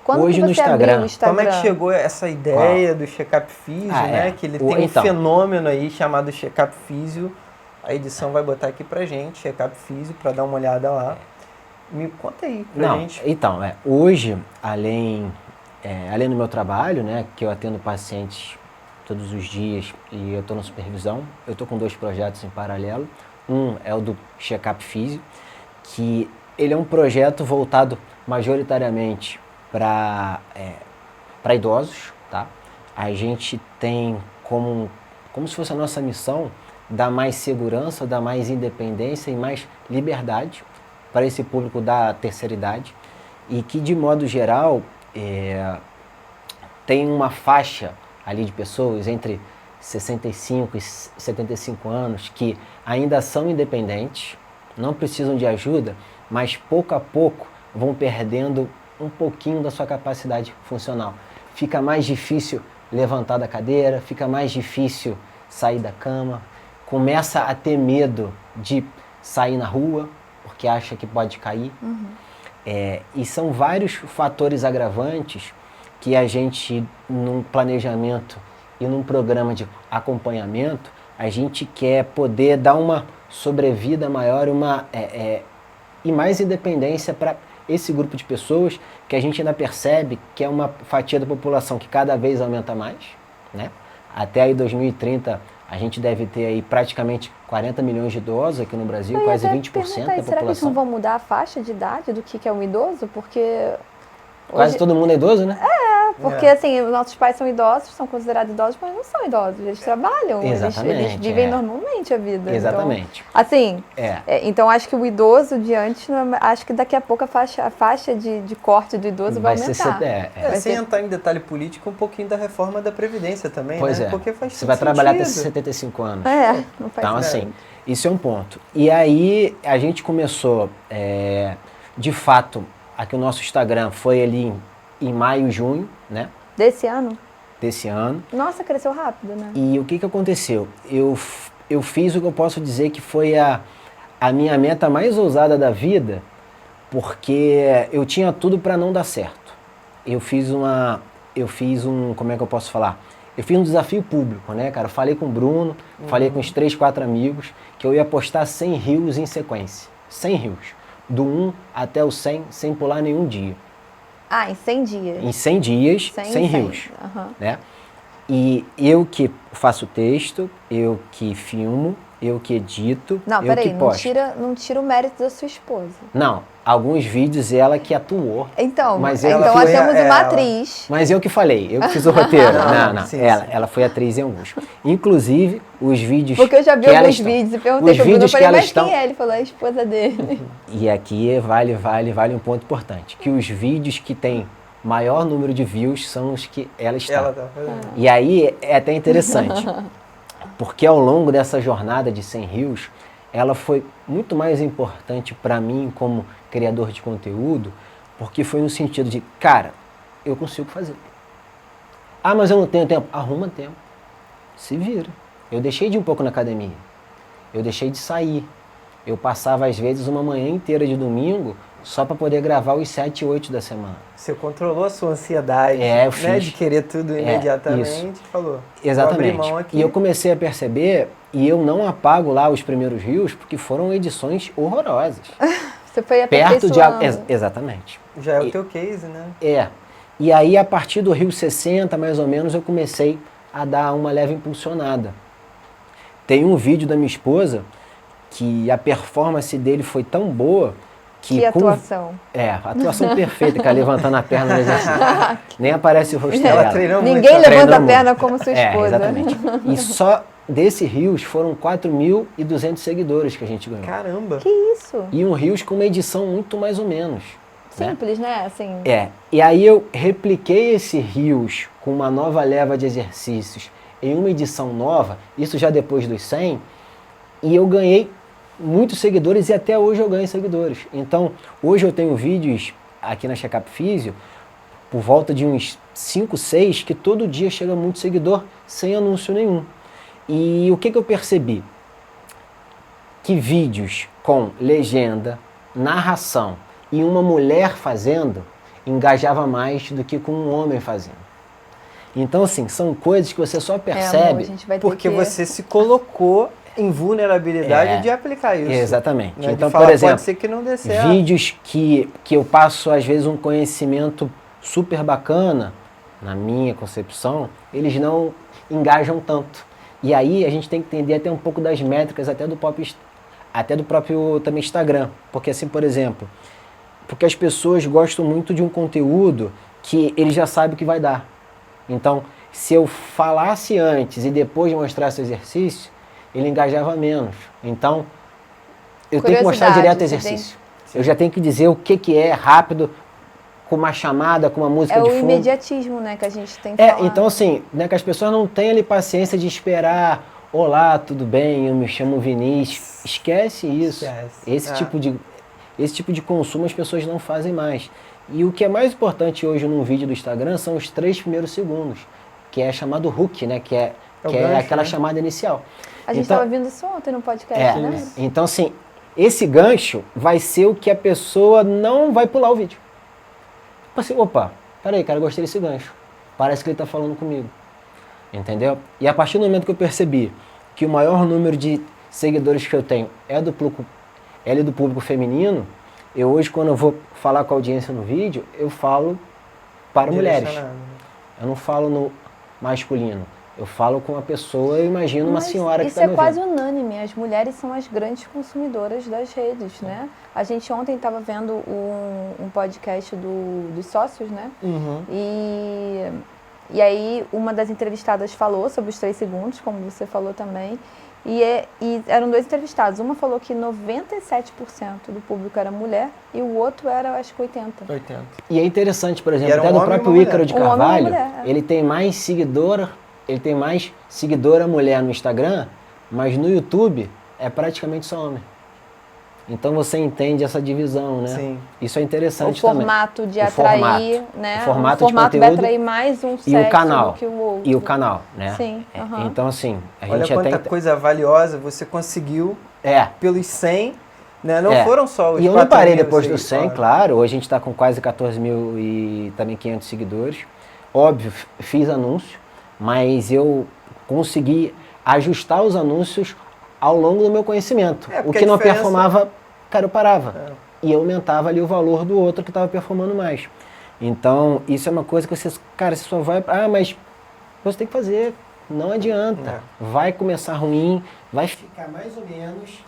Quando Hoje que no você Instagram. abriu o Instagram? Como é que chegou essa ideia do Check-up Físio, né? Que ele tem um fenômeno aí chamado Check-up Físio. A edição vai botar aqui pra gente, Check-up Físio, para dar uma olhada lá. Me conta aí pra gente. Então, hoje, além do meu trabalho, né, que eu atendo pacientes todos os dias e eu estou na supervisão, eu estou com 2 projetos em paralelo. Um é o do Check-up Físio, que ele é um projeto voltado majoritariamente para idosos, tá? A gente tem como se fosse a nossa missão dar mais segurança, dar mais independência e mais liberdade para esse público da terceira idade e que, de modo geral, tem uma faixa ali de pessoas entre 65 e 75 anos que ainda são independentes, não precisam de ajuda, mas pouco a pouco vão perdendo um pouquinho da sua capacidade funcional. Fica mais difícil levantar da cadeira, fica mais difícil sair da cama, começa a ter medo de sair na rua, porque acha que pode cair. E são vários fatores agravantes que a gente, num planejamento e num programa de acompanhamento, a gente quer poder dar uma sobrevida maior e mais independência para esse grupo de pessoas que a gente ainda percebe que é uma fatia da população que cada vez aumenta mais, né? Até aí 2030 a gente deve ter aí praticamente 40 milhões de idosos aqui no Brasil, quase 20% da população. Será que eles não vão mudar a faixa de idade do que é um idoso? Porque quase todo mundo é idoso, né? Porque assim, os nossos pais são idosos, são considerados idosos, mas não são idosos. Eles trabalham, eles vivem normalmente a vida. Exatamente. Então, assim, então acho que o idoso de antes, acho que daqui a pouco a faixa de corte do idoso vai aumentar. Sem entrar em detalhe político, um pouquinho da reforma da Previdência também, pois né? É. Porque faz você vai trabalhar até 75 anos. Não faz então, assim, isso é um ponto. E aí, a gente começou, de fato, aqui o nosso Instagram foi ali em maio, junho, né? Desse ano? Desse ano. Nossa, cresceu rápido, né? E o que aconteceu? Eu fiz o que eu posso dizer que foi a minha meta mais ousada da vida, porque eu tinha tudo para não dar certo. Eu fiz um, como é que eu posso falar? Eu fiz um desafio público, né, cara? Eu falei com o Bruno, falei com uns 3, 4 amigos, que eu ia postar 100 rios em sequência. 100 rios. Do 1 até o 100, sem pular nenhum dia. Em 100 dias. Em 100 dias, 100 rios. Né? E eu que faço texto, eu que filmo, eu que edito, eu que posto. Não tira o mérito da sua esposa. Não, alguns vídeos ela que atuou. Então, mas nós temos uma atriz. Mas eu que falei, eu que fiz o roteiro. Não. Sim, ela foi atriz em alguns. Inclusive, os vídeos. Porque eu já vi alguns vídeos e perguntei pro Bruno, eu falei, mas quem é? Ele falou, a esposa dele. E aqui vale um ponto importante. Que os vídeos que tem maior número de views são os que ela está. Ela tá fazendo. E aí é até interessante. Porque ao longo dessa jornada de 100 rios, ela foi muito mais importante para mim como criador de conteúdo, porque foi no sentido de, cara, eu consigo fazer. Mas eu não tenho tempo. Arruma tempo. Se vira. Eu deixei de ir um pouco na academia. Eu deixei de sair. Eu passava, às vezes, uma manhã inteira de domingo só para poder gravar os 7 e 8 da semana. Você controlou a sua ansiedade, eu fiz. Né, de querer tudo imediatamente, isso. Falou. Exatamente. E eu comecei a perceber, e eu não apago lá os primeiros rios, porque foram edições horrorosas. Você foi perto de exatamente. Já é o teu case, né? E aí, a partir do rio 60, mais ou menos, eu comecei a dar uma leve impulsionada. Tem um vídeo da minha esposa que a performance dele foi tão boa que atuação. A atuação perfeita, que ela levantando a perna no exercício. Nem aparece o rosto dela. Ninguém levanta a perna como sua esposa. Exatamente. E só desse Rios foram 4.200 seguidores que a gente ganhou. Caramba! Que isso? E um Rios com uma edição muito mais ou menos. Simples, né? Assim. E aí eu repliquei esse Rios com uma nova leva de exercícios em uma edição nova, isso já depois dos 100, e eu ganhei muitos seguidores e até hoje eu ganho seguidores. Então, hoje eu tenho vídeos aqui na Checkup Físio, por volta de uns 5, 6, que todo dia chega muito seguidor sem anúncio nenhum. E o que eu percebi? Que vídeos com legenda, narração e uma mulher fazendo engajava mais do que com um homem fazendo. Então, assim, são coisas que você só percebe porque você se colocou em vulnerabilidade de aplicar isso. Exatamente. Né? Então, falar, por exemplo, pode ser que não dê certo. Vídeos que eu passo, às vezes, um conhecimento super bacana, na minha concepção, eles não engajam tanto. E aí a gente tem que entender até um pouco das métricas, até do próprio também Instagram. Porque, assim, por exemplo, Porque as pessoas gostam muito de um conteúdo que ele já sabe o que vai dar. Então, se eu falasse antes e depois mostrasse o exercício, ele engajava menos. Então, eu tenho que mostrar direto o exercício. Eu já tenho que dizer o que é rápido, com uma chamada, com uma música de fundo. É o imediatismo, né, que a gente tem que falar. Então assim, né, que as pessoas não têm ali paciência de esperar, olá, tudo bem, eu me chamo Vinícius. Esquece isso. Esse tipo de consumo as pessoas não fazem mais. E o que é mais importante hoje num vídeo do Instagram são os 3 primeiros segundos, que é chamado hook, né, que é gancho, aquela chamada inicial. A gente estava vendo isso ontem no podcast, né? Então assim, esse gancho vai ser o que a pessoa não vai pular o vídeo. Assim, opa, peraí, cara, gostei desse gancho. Parece que ele está falando comigo. Entendeu? E a partir do momento que eu percebi que o maior número de seguidores que eu tenho é do público feminino, eu hoje, quando eu vou falar com a audiência no vídeo, eu falo para mulheres. Eu não falo no masculino. Eu falo com uma pessoa, eu imagino uma senhora que está me ouvindo. Isso é quase unânime. As mulheres são as grandes consumidoras das redes, né? A gente ontem estava vendo um podcast dos sócios, né? Uhum. E aí uma das entrevistadas falou sobre os 3 segundos, como você falou também. E eram 2 entrevistados. Uma falou que 97% do público era mulher e o outro era, acho que 80%. E é interessante, por exemplo, até do próprio Ícaro de Carvalho, mulher, ele tem mais seguidora mulher no Instagram, mas no YouTube é praticamente só homem. Então você entende essa divisão, né? Sim. Isso é interessante também. O formato de atrair, né? O formato de vai conteúdo atrair mais um sexo do que o outro. E o canal, né? Sim. Uhum. Então assim, a Olha gente quanta coisa valiosa você conseguiu pelos 100, né? Não foram só os 4.000. E eu não parei depois dos 100, claro. Hoje a gente está com quase 14 mil e também 500 seguidores. Óbvio, fiz anúncio, mas eu consegui ajustar os anúncios ao longo do meu conhecimento. O que não performava, cara, eu parava. E eu aumentava ali o valor do outro que estava performando mais. Então, isso é uma coisa que você só vai... mas você tem que fazer. Não adianta. Vai começar ruim, vai ficar mais ou menos.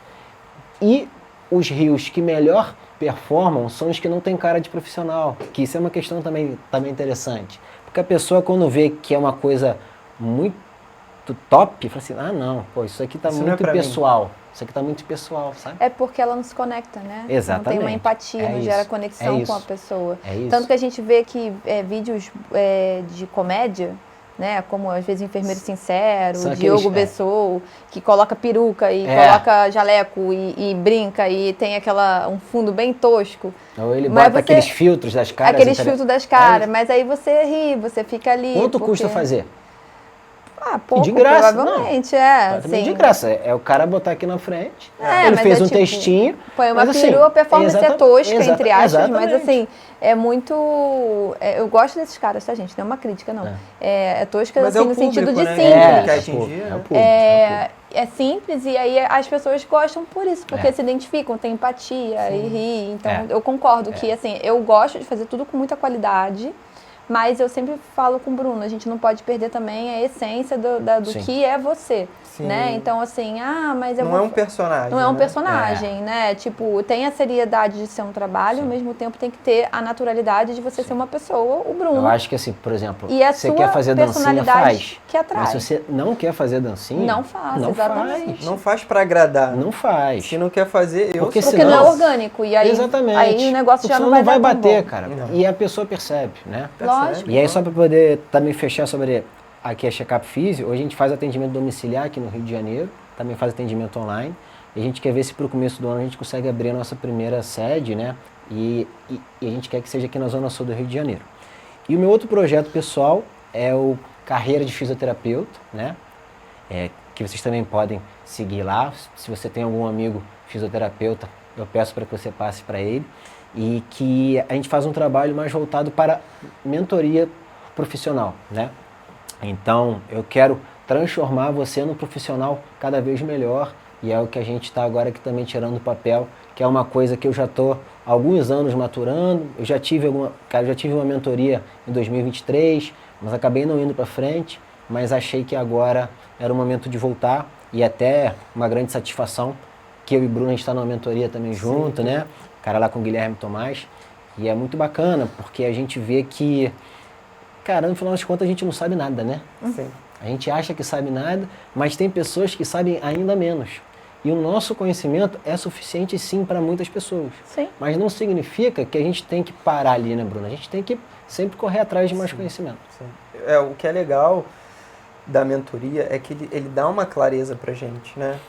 E os rios que melhor performam são os que não têm cara de profissional. Que isso é uma questão também interessante. Porque a pessoa, quando vê que é uma coisa muito top, fala assim, não, isso aqui tá muito pessoal. Isso aqui tá muito pessoal, sabe? É porque ela não se conecta, né? Exatamente. Não tem uma empatia, não gera conexão com a pessoa. Tanto que a gente vê que vídeos de comédia, né? Como às vezes o Enfermeiro Sincero, o Diogo Bessou, que coloca peruca e coloca jaleco e brinca e tem um fundo bem tosco. Ou ele bota aqueles filtros das caras. Aqueles filtros das caras, mas aí você ri, você fica ali. Quanto custa fazer? Pouco, de graça, provavelmente, sim. De graça, é o cara botar aqui na frente, ele fez um textinho. Põe uma perua, a performance é tosca, entre aspas, mas assim, é muito... eu gosto desses caras, tá, gente? Não é uma crítica, não. É tosca, mas assim, no sentido de simples. É simples e aí as pessoas gostam por isso, porque se identificam, tem empatia e ri. Então, eu concordo que, assim, eu gosto de fazer tudo com muita qualidade. Mas eu sempre falo com o Bruno, a gente não pode perder também a essência do que é você, né? Então, assim, mas não é um personagem. Não é um personagem, né? Tipo, tem a seriedade de ser um trabalho, ao mesmo tempo tem que ter a naturalidade de você ser uma pessoa, o Bruno. Eu acho que, assim, por exemplo, você quer fazer dancinha, faz. Que atrai. Mas se você não quer fazer dancinha, não faça, exatamente. Não faz pra agradar. Não faz. Se não quer fazer, porque não é orgânico. E aí, exatamente. Aí o negócio já não vai bater, cara. E a pessoa percebe, né? Lógico. E aí, só para poder também fechar sobre aqui a Checkup Físio, hoje a gente faz atendimento domiciliar aqui no Rio de Janeiro, também faz atendimento online, e a gente quer ver se para o começo do ano a gente consegue abrir a nossa primeira sede, né? E a gente quer que seja aqui na Zona Sul do Rio de Janeiro. E o meu outro projeto pessoal é o Carreira de Fisioterapeuta, né? Que vocês também podem seguir lá. Se você tem algum amigo fisioterapeuta, eu peço para que você passe para ele. E que a gente faz um trabalho mais voltado para mentoria profissional, né? Então, eu quero transformar você num profissional cada vez melhor, e é o que a gente está agora aqui também tirando do papel, que é uma coisa que eu já estou há alguns anos maturando. Eu já tive uma mentoria em 2023, mas acabei não indo para frente, mas achei que agora era o momento de voltar, e até uma grande satisfação que eu e Bruno a gente está numa mentoria também junto, né? cara lá com o Guilherme Tomás, e é muito bacana, porque a gente vê que, cara, no final das contas a gente não sabe nada, né? Sim. A gente acha que sabe nada, mas tem pessoas que sabem ainda menos. E o nosso conhecimento é suficiente sim para muitas pessoas. Sim. Mas não significa que a gente tem que parar ali, né, Bruna? A gente tem que sempre correr atrás de mais conhecimento. Sim. O que é legal da mentoria é que ele dá uma clareza pra gente, né?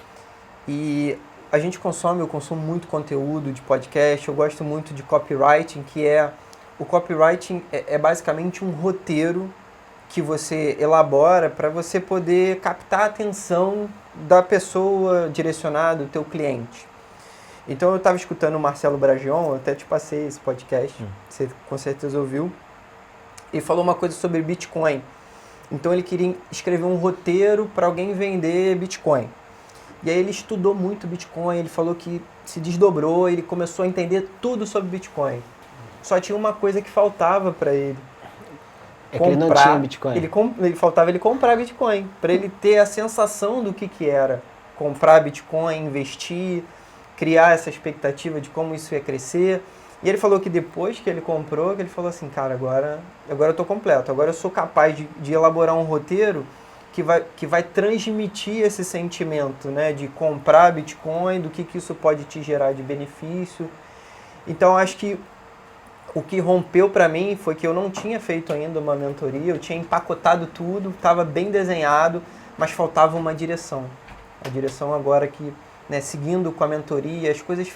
E eu consumo muito conteúdo de podcast, eu gosto muito de copywriting, o copywriting é basicamente um roteiro que você elabora para você poder captar a atenção da pessoa direcionada, do teu cliente. Então eu estava escutando o Marcelo Bragion, eu até te passei esse podcast, você com certeza ouviu, e falou uma coisa sobre Bitcoin. Então ele queria escrever um roteiro para alguém vender Bitcoin. E aí ele estudou muito Bitcoin, ele falou que se desdobrou, ele começou a entender tudo sobre Bitcoin. Só tinha uma coisa que faltava para ele. É que ele não tinha Bitcoin. Faltava ele comprar Bitcoin, para ele ter a sensação do que era comprar Bitcoin, investir, criar essa expectativa de como isso ia crescer. E ele falou que depois que ele comprou, ele falou assim, cara, agora eu tô completo, agora eu sou capaz de elaborar um roteiro que vai transmitir esse sentimento, né, de comprar Bitcoin, do que isso pode te gerar de benefício. Então, acho que o que rompeu para mim foi que eu não tinha feito ainda uma mentoria, eu tinha empacotado tudo, estava bem desenhado, mas faltava uma direção. A direção agora que, né, seguindo com a mentoria, as coisas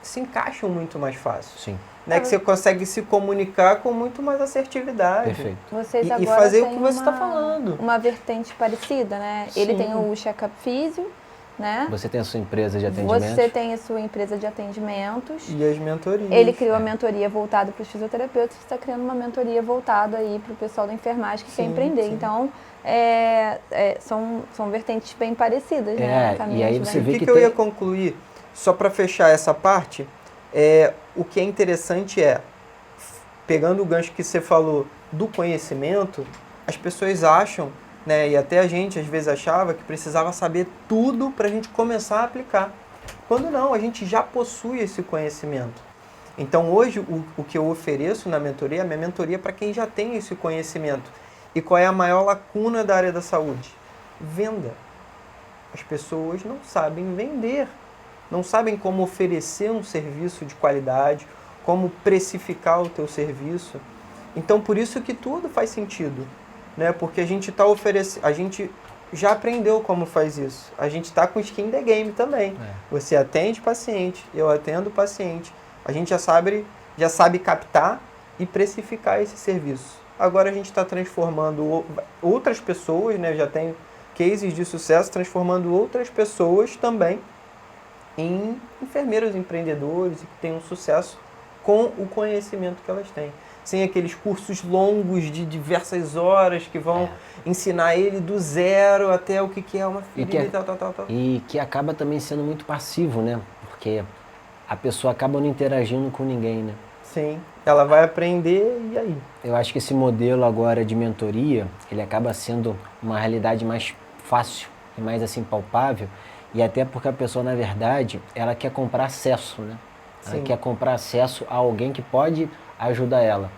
se encaixam muito mais fácil. Sim. Né, que você consegue se comunicar com muito mais assertividade. Perfeito. Vocês E agora fazer o têm que você está falando. uma vertente parecida, né? Sim. Ele tem o Check-up Físio, né? Você tem a sua empresa de atendimentos? Você tem a sua empresa de atendimentos. E as mentorias. Ele criou a mentoria voltada para os fisioterapeutas, você está criando uma mentoria voltada aí para o pessoal da enfermagem que quer empreender. Sim. Então, são vertentes bem parecidas, né? E aí você vê o que eu ia concluir, só para fechar essa parte, o que é interessante pegando o gancho que você falou do conhecimento, as pessoas acham, né, e até a gente às vezes achava que precisava saber tudo para a gente começar a aplicar. Quando não, a gente já possui esse conhecimento. Então hoje o que eu ofereço na mentoria, a minha mentoria é para quem já tem esse conhecimento. E qual é a maior lacuna da área da saúde? Venda. As pessoas não sabem vender, não sabem como oferecer um serviço de qualidade, como precificar o teu serviço. Então, por isso que tudo faz sentido, né? Porque a gente já aprendeu como faz isso. A gente está com skin in the game também. Você atende paciente, eu atendo paciente. A gente já sabe captar e precificar esse serviço. Agora a gente está transformando outras pessoas, né? Já tem cases de sucesso, transformando outras pessoas também em enfermeiros empreendedores e que tenham sucesso com o conhecimento que elas têm. Sem aqueles cursos longos de diversas horas que vão ensinar ele do zero até o que é uma ferida e tal. E que acaba também sendo muito passivo, né? Porque a pessoa acaba não interagindo com ninguém, né? Sim, ela vai aprender e aí? Eu acho que esse modelo agora de mentoria, ele acaba sendo uma realidade mais fácil e mais assim palpável, e até porque a pessoa, na verdade, ela quer comprar acesso, né? Ela quer comprar acesso a alguém que pode ajudar ela.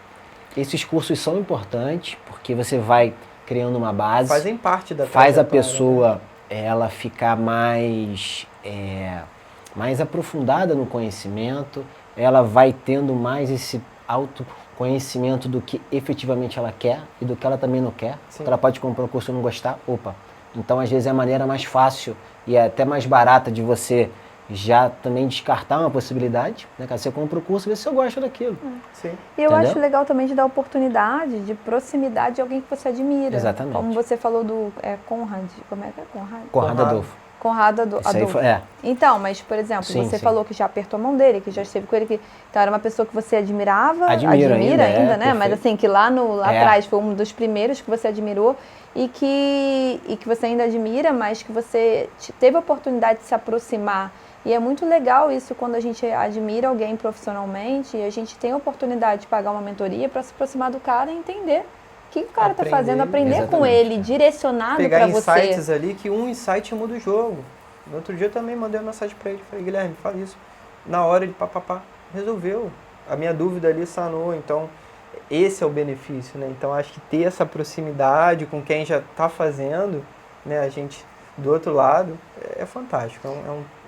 Esses cursos são importantes, porque você vai criando uma base. Fazem parte da faz a trajetória, pessoa, né? Ela ficar mais aprofundada no conhecimento, ela vai tendo mais esse autoconhecimento do que efetivamente ela quer e do que ela também não quer. Porque ela pode comprar um curso e não gostar, Então, às vezes, é a maneira mais fácil e é até mais barata de você já também descartar uma possibilidade, né? Você compra o curso e vê se eu gosto daquilo. Sim. E eu Entendeu? acho legal também de dar oportunidade de proximidade de alguém que você admira. Exatamente. Como você falou do Conrad, como é que é? Conrado Adolfo. Conrado Adolfo. Isso aí foi, Então, mas, por exemplo, você falou que já apertou a mão dele, que já esteve com ele, então era uma pessoa que você admirava, admira ainda, né? Mas assim, que lá atrás foi um dos primeiros que você admirou e que você ainda admira, mas que você teve a oportunidade de se aproximar. E é muito legal isso quando a gente admira alguém profissionalmente e a gente tem a oportunidade de pagar uma mentoria para se aproximar do cara e entender o que o cara está fazendo, aprender com ele, direcionado para você. Pegar insights ali, que um insight muda o jogo. No outro dia eu também mandei uma mensagem para ele, falei, Guilherme, fala isso. na hora de papapá, resolveu. A minha dúvida ali sanou, então esse é o benefício, né? Então acho que ter essa proximidade com quem já está fazendo, né? A gente do outro lado, é fantástico,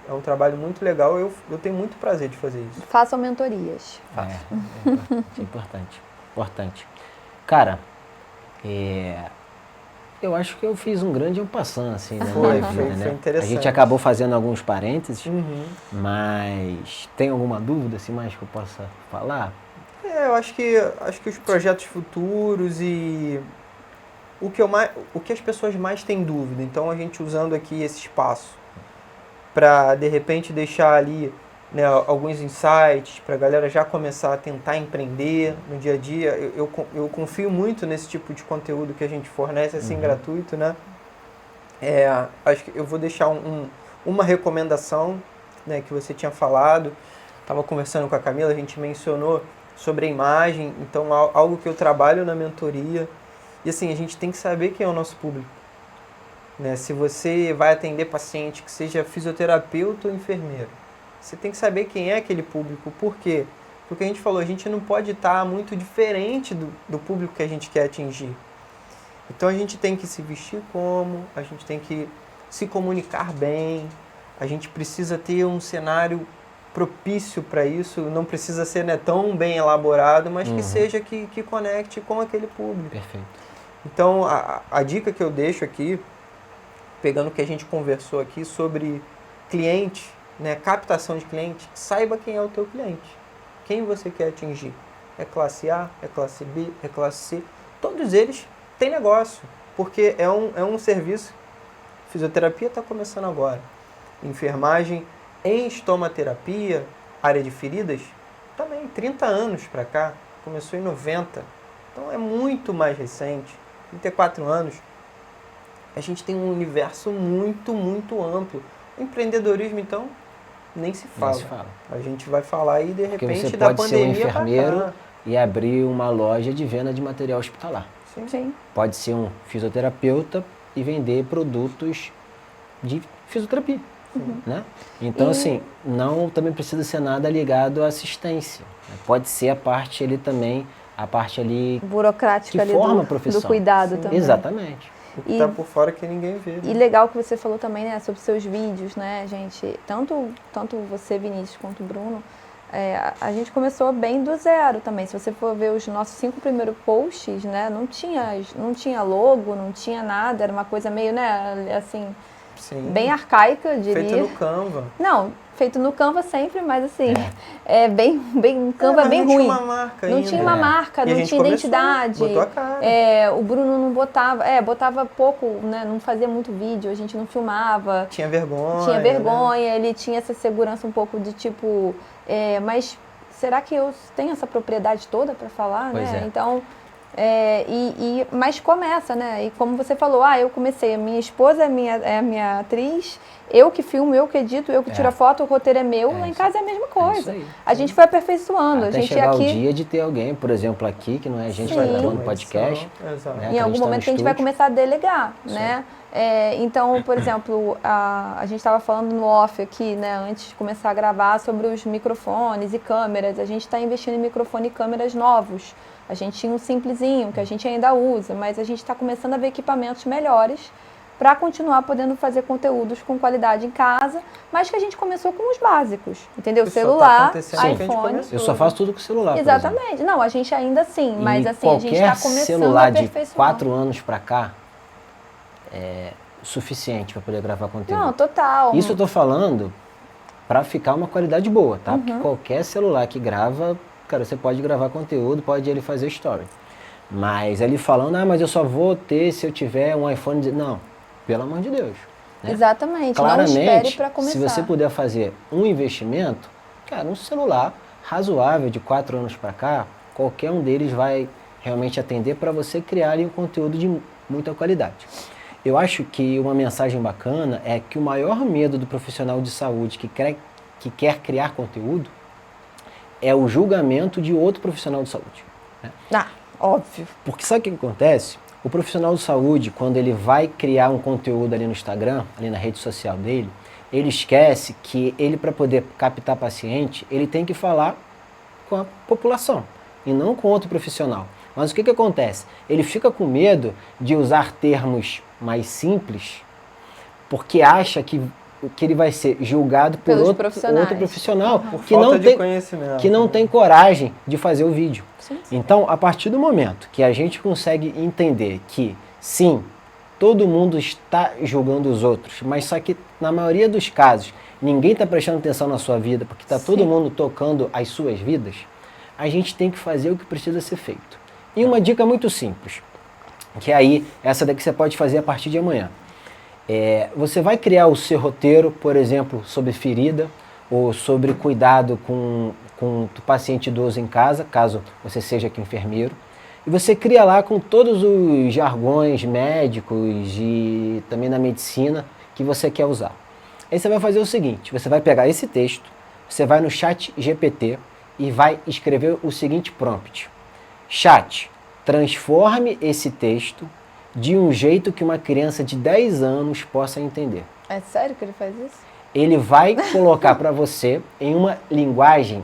é um trabalho muito legal, eu tenho muito prazer de fazer isso. Façam mentorias. É importante. Cara, eu acho que eu fiz um grande passando assim, né? Foi né? interessante. A gente acabou fazendo alguns parênteses, Uhum. mas tem alguma dúvida assim, mais que eu possa falar? Eu acho que os projetos futuros e o que as pessoas mais têm dúvida, então a gente usando aqui esse espaço para de repente deixar ali, né, alguns insights para a galera já começar a tentar empreender no dia a dia. Eu confio muito nesse tipo de conteúdo que a gente fornece assim gratuito, né? Acho que eu vou deixar uma recomendação, né, que você tinha falado. Estava conversando com a Camila, a gente mencionou sobre a imagem, então algo que eu trabalho na mentoria. E assim, a gente tem que saber quem é o nosso público. Né? Se você vai atender paciente que seja fisioterapeuta ou enfermeiro, você tem que saber quem é aquele público. Por quê? Porque a gente falou, a gente não pode estar muito diferente do público que a gente quer atingir. Então a gente tem que se vestir como, a gente tem que se comunicar bem, a gente precisa ter um cenário propício para isso, não precisa ser, né, tão bem elaborado, mas que seja que conecte com aquele público. Perfeito. Então a dica que eu deixo aqui, pegando o que a gente conversou aqui sobre cliente, né, captação de cliente, saiba quem é o teu cliente, quem você quer atingir. É classe A, é classe B, é classe C, todos eles têm negócio, porque é um serviço. Fisioterapia está começando agora, enfermagem em estomaterapia, área de feridas, também 30 anos para cá, começou em 90, então é muito mais recente, 34 anos. A gente tem um universo muito, muito amplo. O empreendedorismo, então, nem se fala. Nem se fala. A gente vai falar aí, de Porque repente, você da pode ser um pandemia pra enfermeiro cá. e abrir uma loja de venda de material hospitalar. Sim. Pode ser um fisioterapeuta e vender produtos de fisioterapia. Né? Então, assim, não também precisa ser nada ligado à assistência. Né? Pode ser a parte ali também, a parte ali Burocrática que ali forma a do profissão. cuidado Sim. também. Exatamente. O que tá por fora que ninguém vê. E Né? legal que você falou também, né, sobre seus vídeos, né, gente? Tanto você, Vinícius, quanto o Bruno, a gente começou bem do zero também. Se você for ver os nossos 5 primeiros posts, né, não tinha logo, não tinha nada, era uma coisa meio, né, assim, Sim. bem arcaica, eu diria. Feito no Canva. Não, feito no Canva sempre, mas assim, bem Canva mas bem não ruim. Tinha uma marca não ainda. tinha uma marca, E a não gente tinha começou, identidade. botou a cara. O Bruno não botava, botava pouco, né? Não fazia muito vídeo, a gente não filmava. Tinha vergonha. Tinha vergonha, né? ele tinha essa segurança um pouco de tipo, mas será que eu tenho essa propriedade toda para falar, Pois né? é. Então, mas começa, né? E como você falou, eu comecei, a minha esposa é a minha atriz, eu que filmo, eu que edito, eu que tiro a foto, o roteiro é meu, lá em casa é a mesma coisa. isso aí. A gente foi aperfeiçoando, Até a gente chegar aqui... o dia de ter alguém, por exemplo, aqui, que não é a gente que está gravando podcast. Exato. né? Em algum tá no momento que a gente vai estúdio. começar a delegar, né? Então, por exemplo, a gente estava falando no off aqui, né, antes de começar a gravar, sobre os microfones e câmeras. A gente está investindo em microfone e câmeras novos. A gente tinha um simplesinho, que a gente ainda usa, mas a gente está começando a ver equipamentos melhores para continuar podendo fazer conteúdos com qualidade em casa, mas que a gente começou com os básicos, entendeu? Isso só tá celular, acontecendo que a gente iPhone. começou. Eu só faço tudo com o celular, por exemplo. Exatamente. Não, a gente ainda sim, mas E assim, a gente está qualquer começando celular a de aperfeiçoar. 4 anos pra cá é suficiente para poder gravar conteúdo. Não, total. Isso eu tô falando para ficar uma qualidade boa, tá? Uhum. Porque qualquer celular que grava, cara, você pode gravar conteúdo, pode ele fazer story. Mas ele falando, mas eu só vou ter se eu tiver um iPhone... Não, pelo amor de Deus. Né? Exatamente, não espere Claramente, para começar. se você puder fazer um investimento, cara, um celular razoável de 4 anos para cá, qualquer um deles vai realmente atender para você criar ali um conteúdo de muita qualidade. Eu acho que uma mensagem bacana é que o maior medo do profissional de saúde que quer criar conteúdo é o julgamento de outro profissional de saúde. Né? Óbvio. Porque sabe o que acontece? O profissional de saúde, quando ele vai criar um conteúdo ali no Instagram, ali na rede social dele, ele esquece que ele, para poder captar paciente, ele tem que falar com a população e não com outro profissional. Mas o que acontece? Ele fica com medo de usar termos mais simples porque acha que ele vai ser julgado por outro profissional por falta de conhecimento, que não tem coragem de fazer o vídeo. Sim. Então, a partir do momento que a gente consegue entender que, sim, todo mundo está julgando os outros, mas só que, na maioria dos casos, ninguém está prestando atenção na sua vida, porque está todo mundo tocando as suas vidas, a gente tem que fazer o que precisa ser feito. E uma dica muito simples, que aí, essa daqui você pode fazer a partir de amanhã. Você vai criar o seu roteiro, por exemplo, sobre ferida ou sobre cuidado com o paciente idoso em casa, caso você seja aqui enfermeiro. E você cria lá com todos os jargões médicos e também na medicina que você quer usar. Aí você vai fazer o seguinte, você vai pegar esse texto, você vai no chat GPT e vai escrever o seguinte prompt. Chat, transforme esse texto de um jeito que uma criança de 10 anos possa entender. É sério que ele faz isso? Ele vai colocar para você em uma linguagem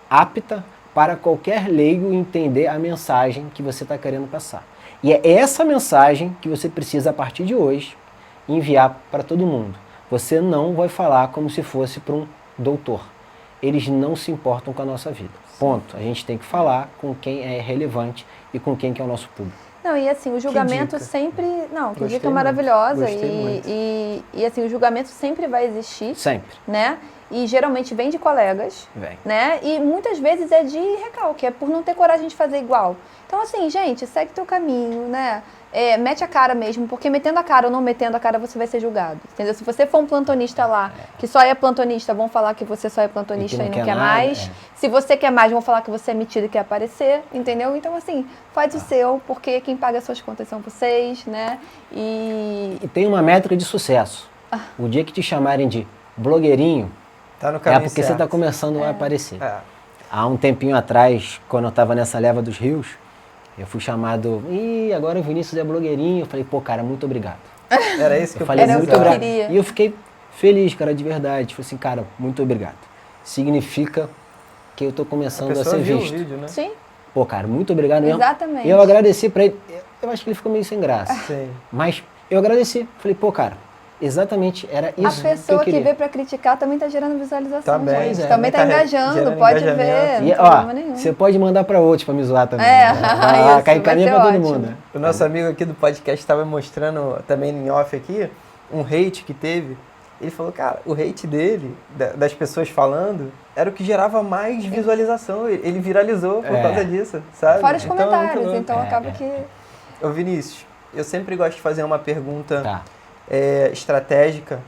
apta para qualquer leigo entender a mensagem que você está querendo passar. E é essa mensagem que você precisa, a partir de hoje, enviar para todo mundo. Você não vai falar como se fosse para um doutor. Eles não se importam com a nossa vida. Ponto. A gente tem que falar com quem é relevante e com quem que é o nosso público. Não, e assim, o julgamento sempre... Não, que dica maravilhosa. E assim, o julgamento sempre vai existir. Sempre. Né? E geralmente vem de colegas. Vem. Né? E muitas vezes é de recalque, é por não ter coragem de fazer igual. Então assim, gente, segue teu caminho, né? Mete a cara mesmo, porque metendo a cara ou não metendo a cara você vai ser julgado. Entendeu? Se você for um plantonista lá, que só é plantonista, vão falar que você só é plantonista e não quer mais. Se você quer mais, vão falar que você é metido e quer aparecer, entendeu? Então assim, faz o seu, porque quem paga as suas contas são vocês, né? E tem uma métrica de sucesso. O dia que te chamarem de blogueirinho, tá no caminho porque certo. você está começando a aparecer. Há um tempinho atrás, quando eu estava nessa leva dos rios, eu fui chamado, agora o Vinícius é blogueirinho. Eu falei, pô, cara, muito obrigado. Era isso que eu falei, precisava. muito obrigado. E eu fiquei feliz, cara, de verdade. Falei assim, cara, muito obrigado. Significa que eu tô começando a ser visto. O vídeo, né? Sim. Pô, cara, muito obrigado mesmo. Exatamente. E eu agradeci pra ele. Eu acho que ele ficou meio sem graça. Sim. Mas eu agradeci. Falei, pô, cara, exatamente era isso que eu queria. A pessoa que veio pra criticar também tá gerando visualização, também, gente. Também tá engajando, pode ver. E, ó, você pode mandar pra outros pra me zoar também. Cai caminho pra todo mundo. O nosso amigo aqui do podcast estava mostrando também em off aqui um hate que teve. Ele falou, cara, o hate dele, das pessoas falando, era o que gerava mais visualização. Ele viralizou por causa disso, sabe? Fora os comentários, então acaba que... Ô Vinícius, eu sempre gosto de fazer uma pergunta estratégica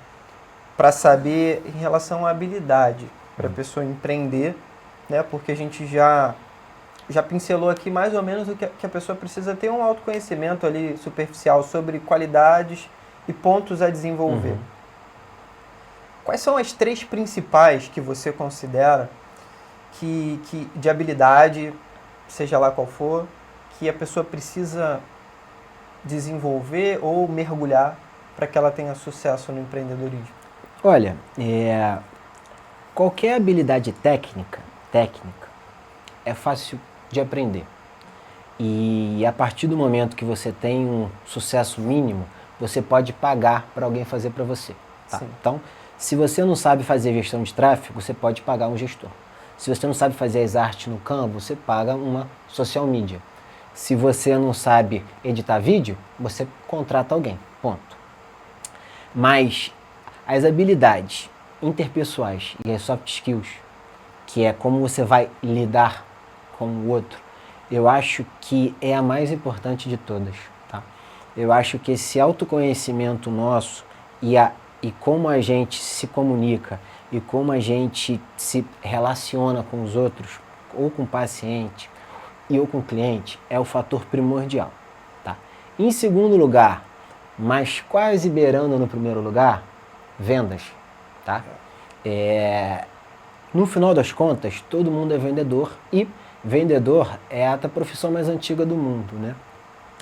para saber em relação à habilidade, para a pessoa empreender, né? Porque a gente já pincelou aqui mais ou menos o que a pessoa precisa ter um autoconhecimento ali superficial sobre qualidades e pontos a desenvolver. Quais são as 3 principais que você considera que de habilidade, seja lá qual for, que a pessoa precisa desenvolver ou mergulhar para que ela tenha sucesso no empreendedorismo? Olha, qualquer habilidade técnica é fácil de aprender. E a partir do momento que você tem um sucesso mínimo, você pode pagar para alguém fazer para você. Tá? Então, se você não sabe fazer gestão de tráfego, você pode pagar um gestor. Se você não sabe fazer as artes no Canva, você paga uma social media. Se você não sabe editar vídeo, você contrata alguém. Ponto. Mas as habilidades interpessoais e as soft skills, que é como você vai lidar com o outro, eu acho que é a mais importante de todas. Tá? Eu acho que esse autoconhecimento nosso e como a gente se comunica e como a gente se relaciona com os outros, ou com o paciente ou com o cliente, é o fator primordial. Tá? Em segundo lugar, mas quase beirando no primeiro lugar, vendas. Tá? No final das contas, todo mundo é vendedor e vendedor é a profissão mais antiga do mundo, né?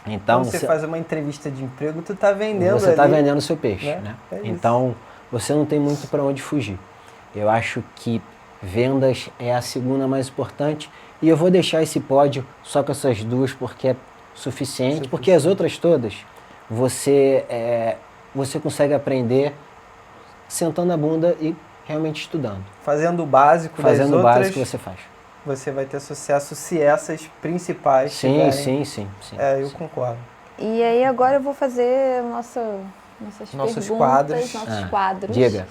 Então, quando você faz uma entrevista de emprego, tu tá vendendo Você está vendendo o seu peixe, né? É então, você não tem muito para onde fugir. Eu acho que vendas é a segunda mais importante e eu vou deixar esse pódio só com essas duas porque é suficiente, porque as outras todas você consegue aprender sentando a bunda e realmente estudando. Fazendo o básico das Fazendo o outras, básico que você faz. você vai ter sucesso se essas principais Sim. Eu concordo. E aí agora eu vou fazer nossas Nossos perguntas, quadros. nossos quadros. Diga.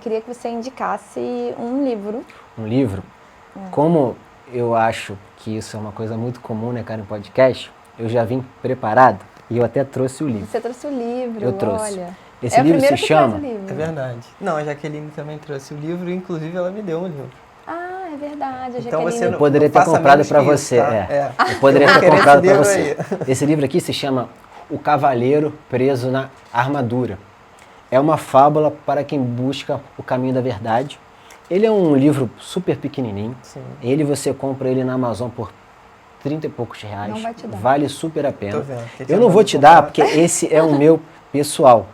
Queria que você indicasse um livro. Um livro? Como eu acho que isso é uma coisa muito comum, né, cara, em podcast, eu já vim preparado e eu até trouxe o livro. Você trouxe o livro, Eu trouxe. olha. Esse é livro a se primeira que chama... traz o livro. É verdade. Não, a Jaqueline também trouxe o livro, inclusive ela me deu um livro. Ah, é verdade. A Então Jaqueline... você Eu poderia ter faça comprado menos para que isso, você. tá? Eu poderia Eu vou ter querer comprado esse para livro você. aí. Esse livro aqui se chama O Cavaleiro Preso na Armadura. É uma fábula para quem busca o caminho da verdade. Ele é um livro super pequenininho. Sim. Você compra ele na Amazon por 30 e poucos reais. Não vai te dar. Vale super a pena. Tô vendo. Eu não vou te dar porque esse é o meu pessoal.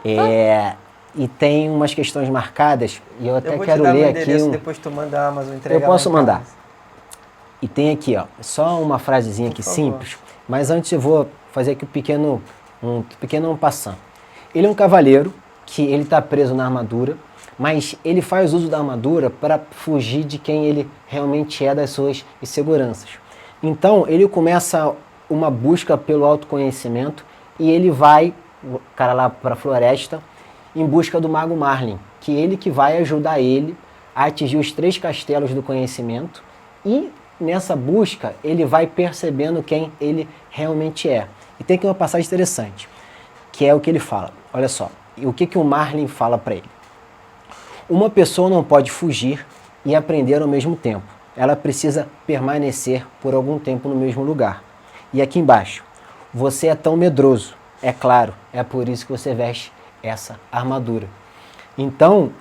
E tem umas questões marcadas e eu até Eu vou quero te dar ler meu aqui. endereço, depois tu manda a Amazon entregar. Eu posso lá em mandar. casa. E tem aqui, ó, só uma frasezinha Por aqui favor. simples, mas antes eu vou fazer aqui um pequeno passant. Ele é um cavaleiro que ele está preso na armadura, mas ele faz uso da armadura para fugir de quem ele realmente é, das suas inseguranças. Então ele começa uma busca pelo autoconhecimento e ele vai, o cara lá para a floresta, em busca do Mago Merlin, que vai ajudar ele a atingir os 3 castelos do conhecimento e nessa busca ele vai percebendo quem ele realmente é. E tem aqui uma passagem interessante, que é o que ele fala. Olha só, o que o Merlin fala para ele. Uma pessoa não pode fugir e aprender ao mesmo tempo. Ela precisa permanecer por algum tempo no mesmo lugar. E aqui embaixo, você é tão medroso, é claro, é por isso que você veste essa armadura. Então,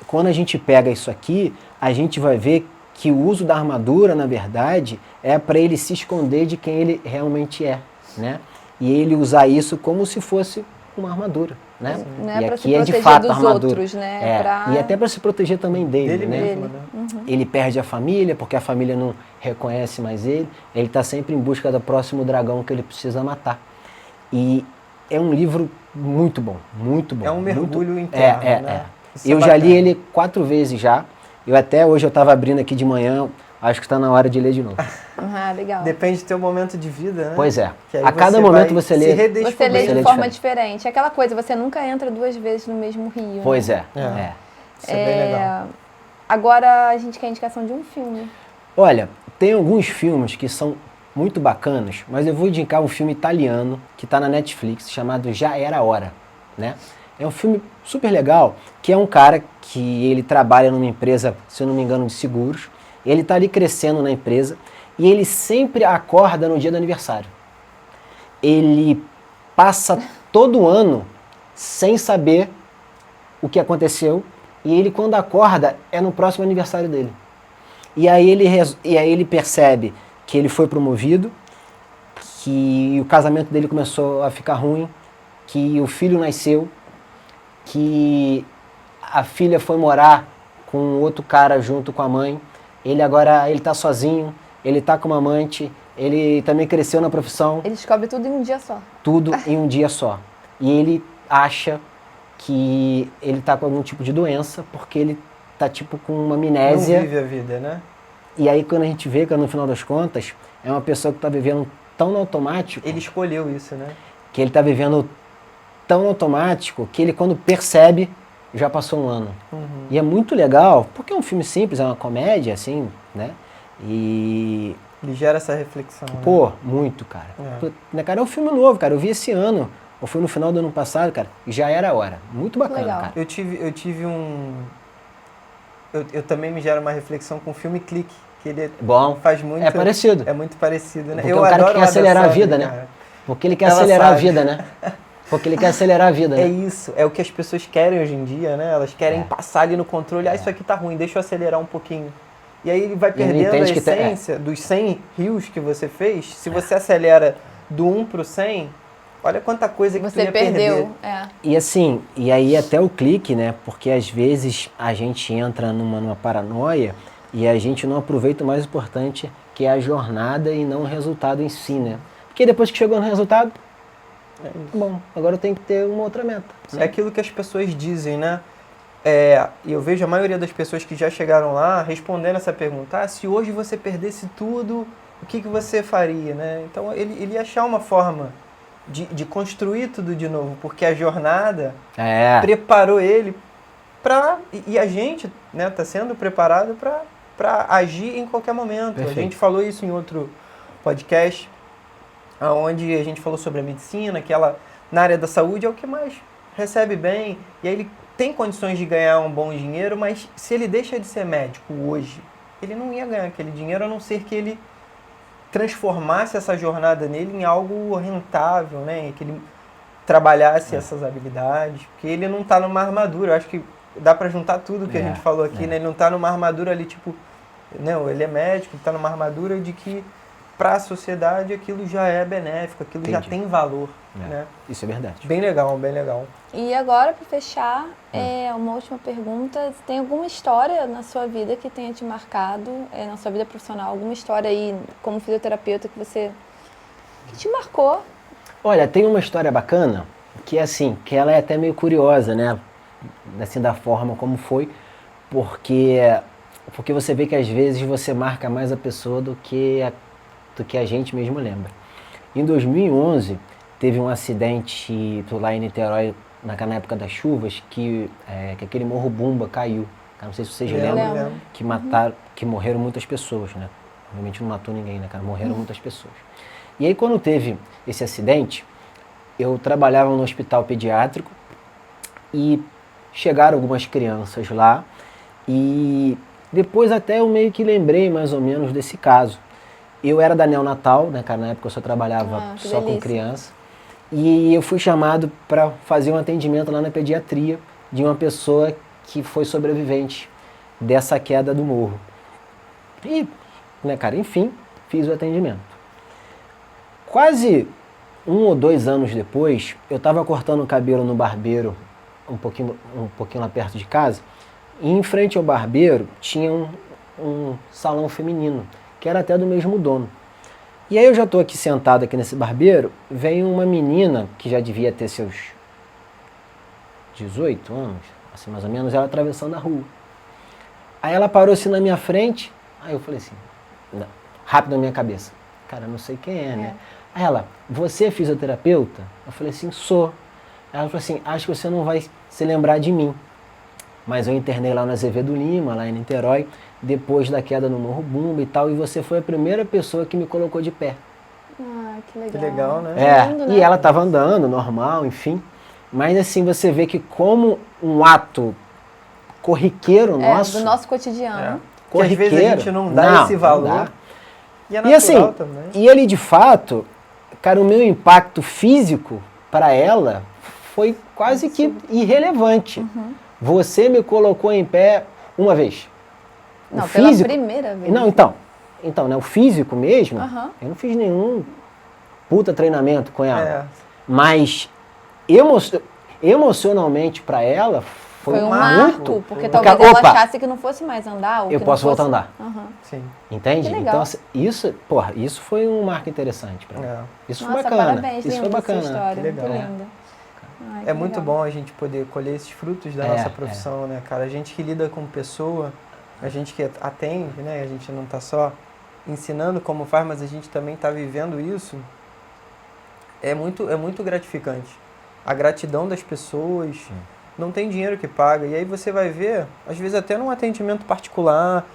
quando a gente pega isso aqui, a gente vai ver que o uso da armadura, na verdade, é para ele se esconder de quem ele realmente é, né? E ele usar isso como se fosse uma armadura, né? Não é e pra aqui se é de proteger fato dos armadura. outros, né? E até para se proteger também dele, né? mesmo, né? Ele perde a família, porque a família não reconhece mais ele. Ele está sempre em busca do próximo dragão que ele precisa matar. E é um livro muito bom, muito bom. É um mergulho muito... interno, né? Isso é Eu já li bacana. ele 4 vezes já. Hoje eu estava abrindo aqui de manhã, acho que está na hora de ler de novo. Ah, legal. Depende do teu momento de vida, né? Pois é. Que aí A cada momento você lê. Você lê Você de lê forma diferente. diferente. Aquela coisa, você nunca entra 2 vezes no mesmo rio. Pois né? é. Isso é bem legal. Agora a gente quer a indicação de um filme. Olha, tem alguns filmes que são muito bacanas, mas eu vou indicar um filme italiano que está na Netflix, chamado Já Era a Hora, né? É um filme super legal, que é um cara que ele trabalha numa empresa, se eu não me engano, de seguros. Ele está ali crescendo na empresa e ele sempre acorda no dia do aniversário. Ele passa todo ano sem saber o que aconteceu e ele, quando acorda, é no próximo aniversário dele. E aí ele percebe que ele foi promovido, que o casamento dele começou a ficar ruim, que o filho nasceu, que a filha foi morar com outro cara junto com a mãe. Ele está sozinho, ele está com uma amante, ele também cresceu na profissão. Ele descobre tudo em um dia só. Tudo em um dia só. E ele acha que ele está com algum tipo de doença, porque ele está tipo com uma amnésia. Não vive a vida, né? E aí quando a gente vê que no final das contas é uma pessoa que está vivendo tão no automático. Ele escolheu isso, né? Que ele está vivendo tão automático que ele, quando percebe, já passou um ano. E é muito legal, porque é um filme simples, é uma comédia, assim, né? E... Ele gera essa reflexão. Né? Pô, muito, cara. Né, cara, é um filme novo, cara. Eu vi esse ano, ou foi no final do ano passado, cara, e já era a hora. Muito bacana, Legal. cara. Eu tive um... Eu também me gera uma reflexão com o filme Clique, que ele Bom, faz muito... é parecido. É muito parecido, né? Porque é um cara que quer acelerar a vida, né? Porque ele quer acelerar a vida, né? Porque ele quer acelerar a vida, né? É isso, é o que as pessoas querem hoje em dia, né? Elas querem passar ali no controle, isso aqui tá ruim, deixa eu acelerar um pouquinho. E aí ele vai perdendo a essência dos 100 rios que você fez. Se você acelera do 1 pro 100, olha quanta coisa que tu Você ia perdeu. perder. E assim, e aí até o clique, né? Porque às vezes a gente entra numa paranoia e a gente não aproveita o mais importante, que é a jornada e não o resultado em si, né? Porque depois que chegou no resultado, bom, agora eu tenho que ter uma outra meta. É aquilo que as pessoas dizem, né? E eu vejo a maioria das pessoas que já chegaram lá respondendo essa pergunta: se hoje você perdesse tudo, o que você faria, né? Então ele ia achar uma forma de construir tudo de novo, porque a jornada preparou ele para... E a gente, né, tá sendo preparado para agir em qualquer momento. Perfeito. A gente falou isso em outro podcast, onde a gente falou sobre a medicina, que ela, na área da saúde, é o que mais recebe bem, e aí ele tem condições de ganhar um bom dinheiro, mas se ele deixa de ser médico hoje, ele não ia ganhar aquele dinheiro, a não ser que ele transformasse essa jornada nele em algo rentável, né? Que ele trabalhasse essas habilidades, porque ele não está numa armadura. Eu acho que dá para juntar tudo que a gente falou aqui, né? Ele não está numa armadura ali, tipo, não, ele é médico, está numa armadura de que para a sociedade aquilo já é benéfico, aquilo já tem valor, né? Isso é verdade. Bem legal, bem legal. E agora, para fechar, uma última pergunta. Tem alguma história na sua vida que tenha te marcado, na sua vida profissional? Alguma história aí, como fisioterapeuta, que te marcou? Olha, tem uma história bacana, que é assim, que ela é até meio curiosa, né? Assim, da forma como foi, porque você vê que às vezes você marca mais a pessoa do que a gente mesmo lembra. Em 2011, teve um acidente lá em Niterói, na época das chuvas, que aquele Morro Bumba caiu. Não sei se vocês lembram, que morreram muitas pessoas, né? Obviamente não matou ninguém, né, cara? Morreram muitas pessoas. E aí, quando teve esse acidente, eu trabalhava no hospital pediátrico e chegaram algumas crianças lá e depois até eu meio que lembrei mais ou menos desse caso. Eu era da neonatal, né, cara? Na época eu só trabalhava só com criança. E eu fui chamado para fazer um atendimento lá na pediatria de uma pessoa que foi sobrevivente dessa queda do morro. E, né, cara, enfim, fiz o atendimento. Quase 1 ou 2 anos depois, eu estava cortando o cabelo no barbeiro, um pouquinho lá perto de casa, e em frente ao barbeiro tinha um salão feminino, que era até do mesmo dono. E aí eu já estou aqui sentado aqui nesse barbeiro, vem uma menina que já devia ter seus 18 anos, assim mais ou menos, ela atravessando a rua. Aí ela parou assim na minha frente, aí eu falei assim, rápido na minha cabeça, cara, não sei quem é, né? Aí ela, você é fisioterapeuta? Eu falei assim, sou. Aí ela falou assim, acho que você não vai se lembrar de mim. Mas eu internei lá no Azevedo Lima, lá em Niterói, depois da queda no Morro Bumba e tal, e você foi a primeira pessoa que me colocou de pé. Ah, que legal. Que legal, né? Lindo, E ela estava andando, normal, enfim. Mas assim, você vê que como um ato corriqueiro nosso... do nosso cotidiano. Que às vezes a gente não dá esse valor. Não dá. E é natural assim, também. E ele de fato, cara, o meu impacto físico para ela foi quase que irrelevante. Você me colocou em pé uma vez. Não, o físico, pela primeira vez. Não, então, né, o físico mesmo, eu não fiz nenhum puta treinamento com ela. Mas emocionalmente para ela foi um muito, marco, porque talvez ela achasse que não fosse mais andar. Ou eu que posso não fosse... voltar a andar. Sim. Entende? Que legal. Então, isso foi um marco interessante para mim. Isso foi Nossa, bacana. parabéns, Isso foi linda bacana. essa história, Que legal. muito linda. Ai, É muito bom a gente poder colher esses frutos da nossa profissão, né, cara? A gente que lida com pessoa, a gente que atende, né? A gente não está só ensinando como faz, mas a gente também está vivendo isso. É muito gratificante. A gratidão das pessoas, não tem dinheiro que paga. E aí você vai ver, às vezes até num atendimento particular,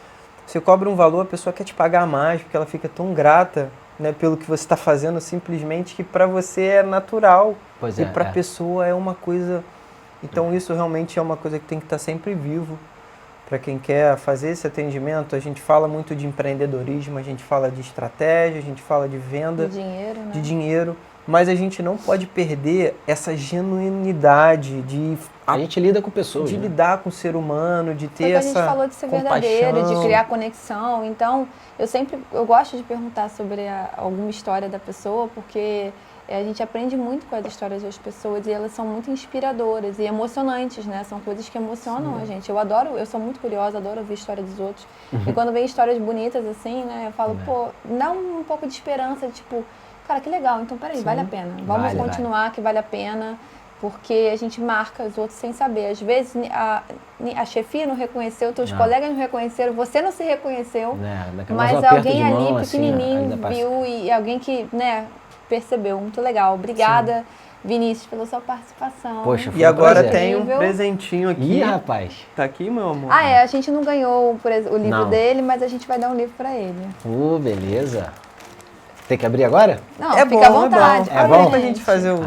você cobra um valor, a pessoa quer te pagar mais, porque ela fica tão grata, né, pelo que você está fazendo, simplesmente que para você é natural. Pois e para a pessoa é uma coisa... Então isso realmente é uma coisa que tem que estar sempre vivo. Para quem quer fazer esse atendimento, a gente fala muito de empreendedorismo, a gente fala de estratégia, a gente fala de venda, de dinheiro, mas a gente não pode perder essa genuinidade a gente lida com pessoas, de né? lidar com o ser humano, de ter essa... essa a gente falou de ser compaixão. verdadeiro, de criar conexão. Então, eu gosto de perguntar sobre alguma história da pessoa, porque a gente aprende muito com as histórias das pessoas e elas são muito inspiradoras e emocionantes, né? São coisas que emocionam a gente. Eu sou muito curiosa, adoro ouvir a história dos outros. E quando vem histórias bonitas assim, né? Eu falo, pô, dá um pouco de esperança, tipo, cara, que legal, então peraí, vale a pena. Vamos continuar que vale a pena, porque a gente marca os outros sem saber. Às vezes a chefia não reconheceu, teus colegas não reconheceram, você não se reconheceu, mas alguém ali pequenininho viu e alguém que, né, percebeu. Muito legal. Obrigada, Vinícius, pela sua participação. Poxa, foi E agora prazer. tem um presentinho aqui. Ih, rapaz. Tá aqui, meu amor? A gente não ganhou o livro dele, mas a gente vai dar um livro pra ele. Beleza. Tem que abrir agora? Não, é fica bom, à vontade. É bom? Pra gente fazer o...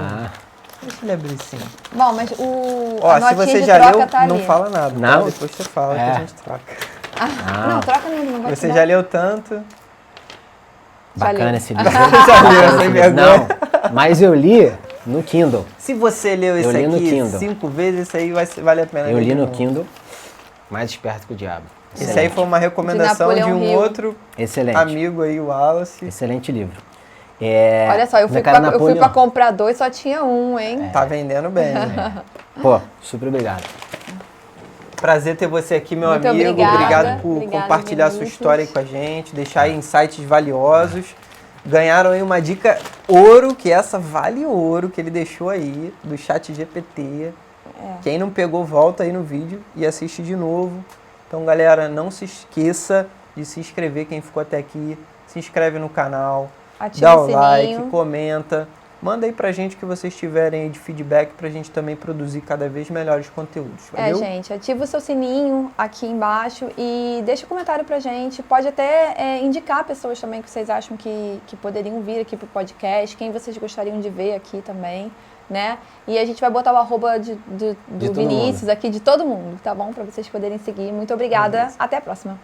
Deixa ele abrir sim. Bom, mas Ó, se você já leu, não fala nada. Não? Então depois você fala que a gente troca. Não, troca nenhum, não vai Você já leu tanto. Bacana esse livro. Já leu, sem vergonha. Não, mas eu li no Kindle. Se você leu esse li no aqui Kindle. 5 vezes, isso aí vale a pena. Eu li no Kindle, Mais Esperto que o Diabo. Esse aí foi uma recomendação de um outro amigo aí, o Wallace. Excelente livro. Olha só, eu fui pra comprar 2, só tinha um, hein? Tá vendendo bem. Pô, super obrigado. Prazer ter você aqui, meu Muito amigo. obrigada. Por compartilhar sua história aí com a gente, deixar aí insights valiosos. Ganharam aí uma dica ouro, que essa vale ouro, que ele deixou aí, do ChatGPT. Quem não pegou, volta aí no vídeo e assiste de novo. Então, galera, não se esqueça de se inscrever, quem ficou até aqui. Se inscreve no canal, dá o like, comenta. Manda aí pra gente o que vocês tiverem aí de feedback pra gente também produzir cada vez melhores conteúdos. Valeu? Gente, ativa o seu sininho aqui embaixo e deixa um comentário pra gente. Pode até indicar pessoas também que vocês acham que poderiam vir aqui pro podcast, quem vocês gostariam de ver aqui também, né? E a gente vai botar o arroba do Vinícius aqui, de todo mundo, tá bom? Pra vocês poderem seguir. Muito obrigada. Até a próxima.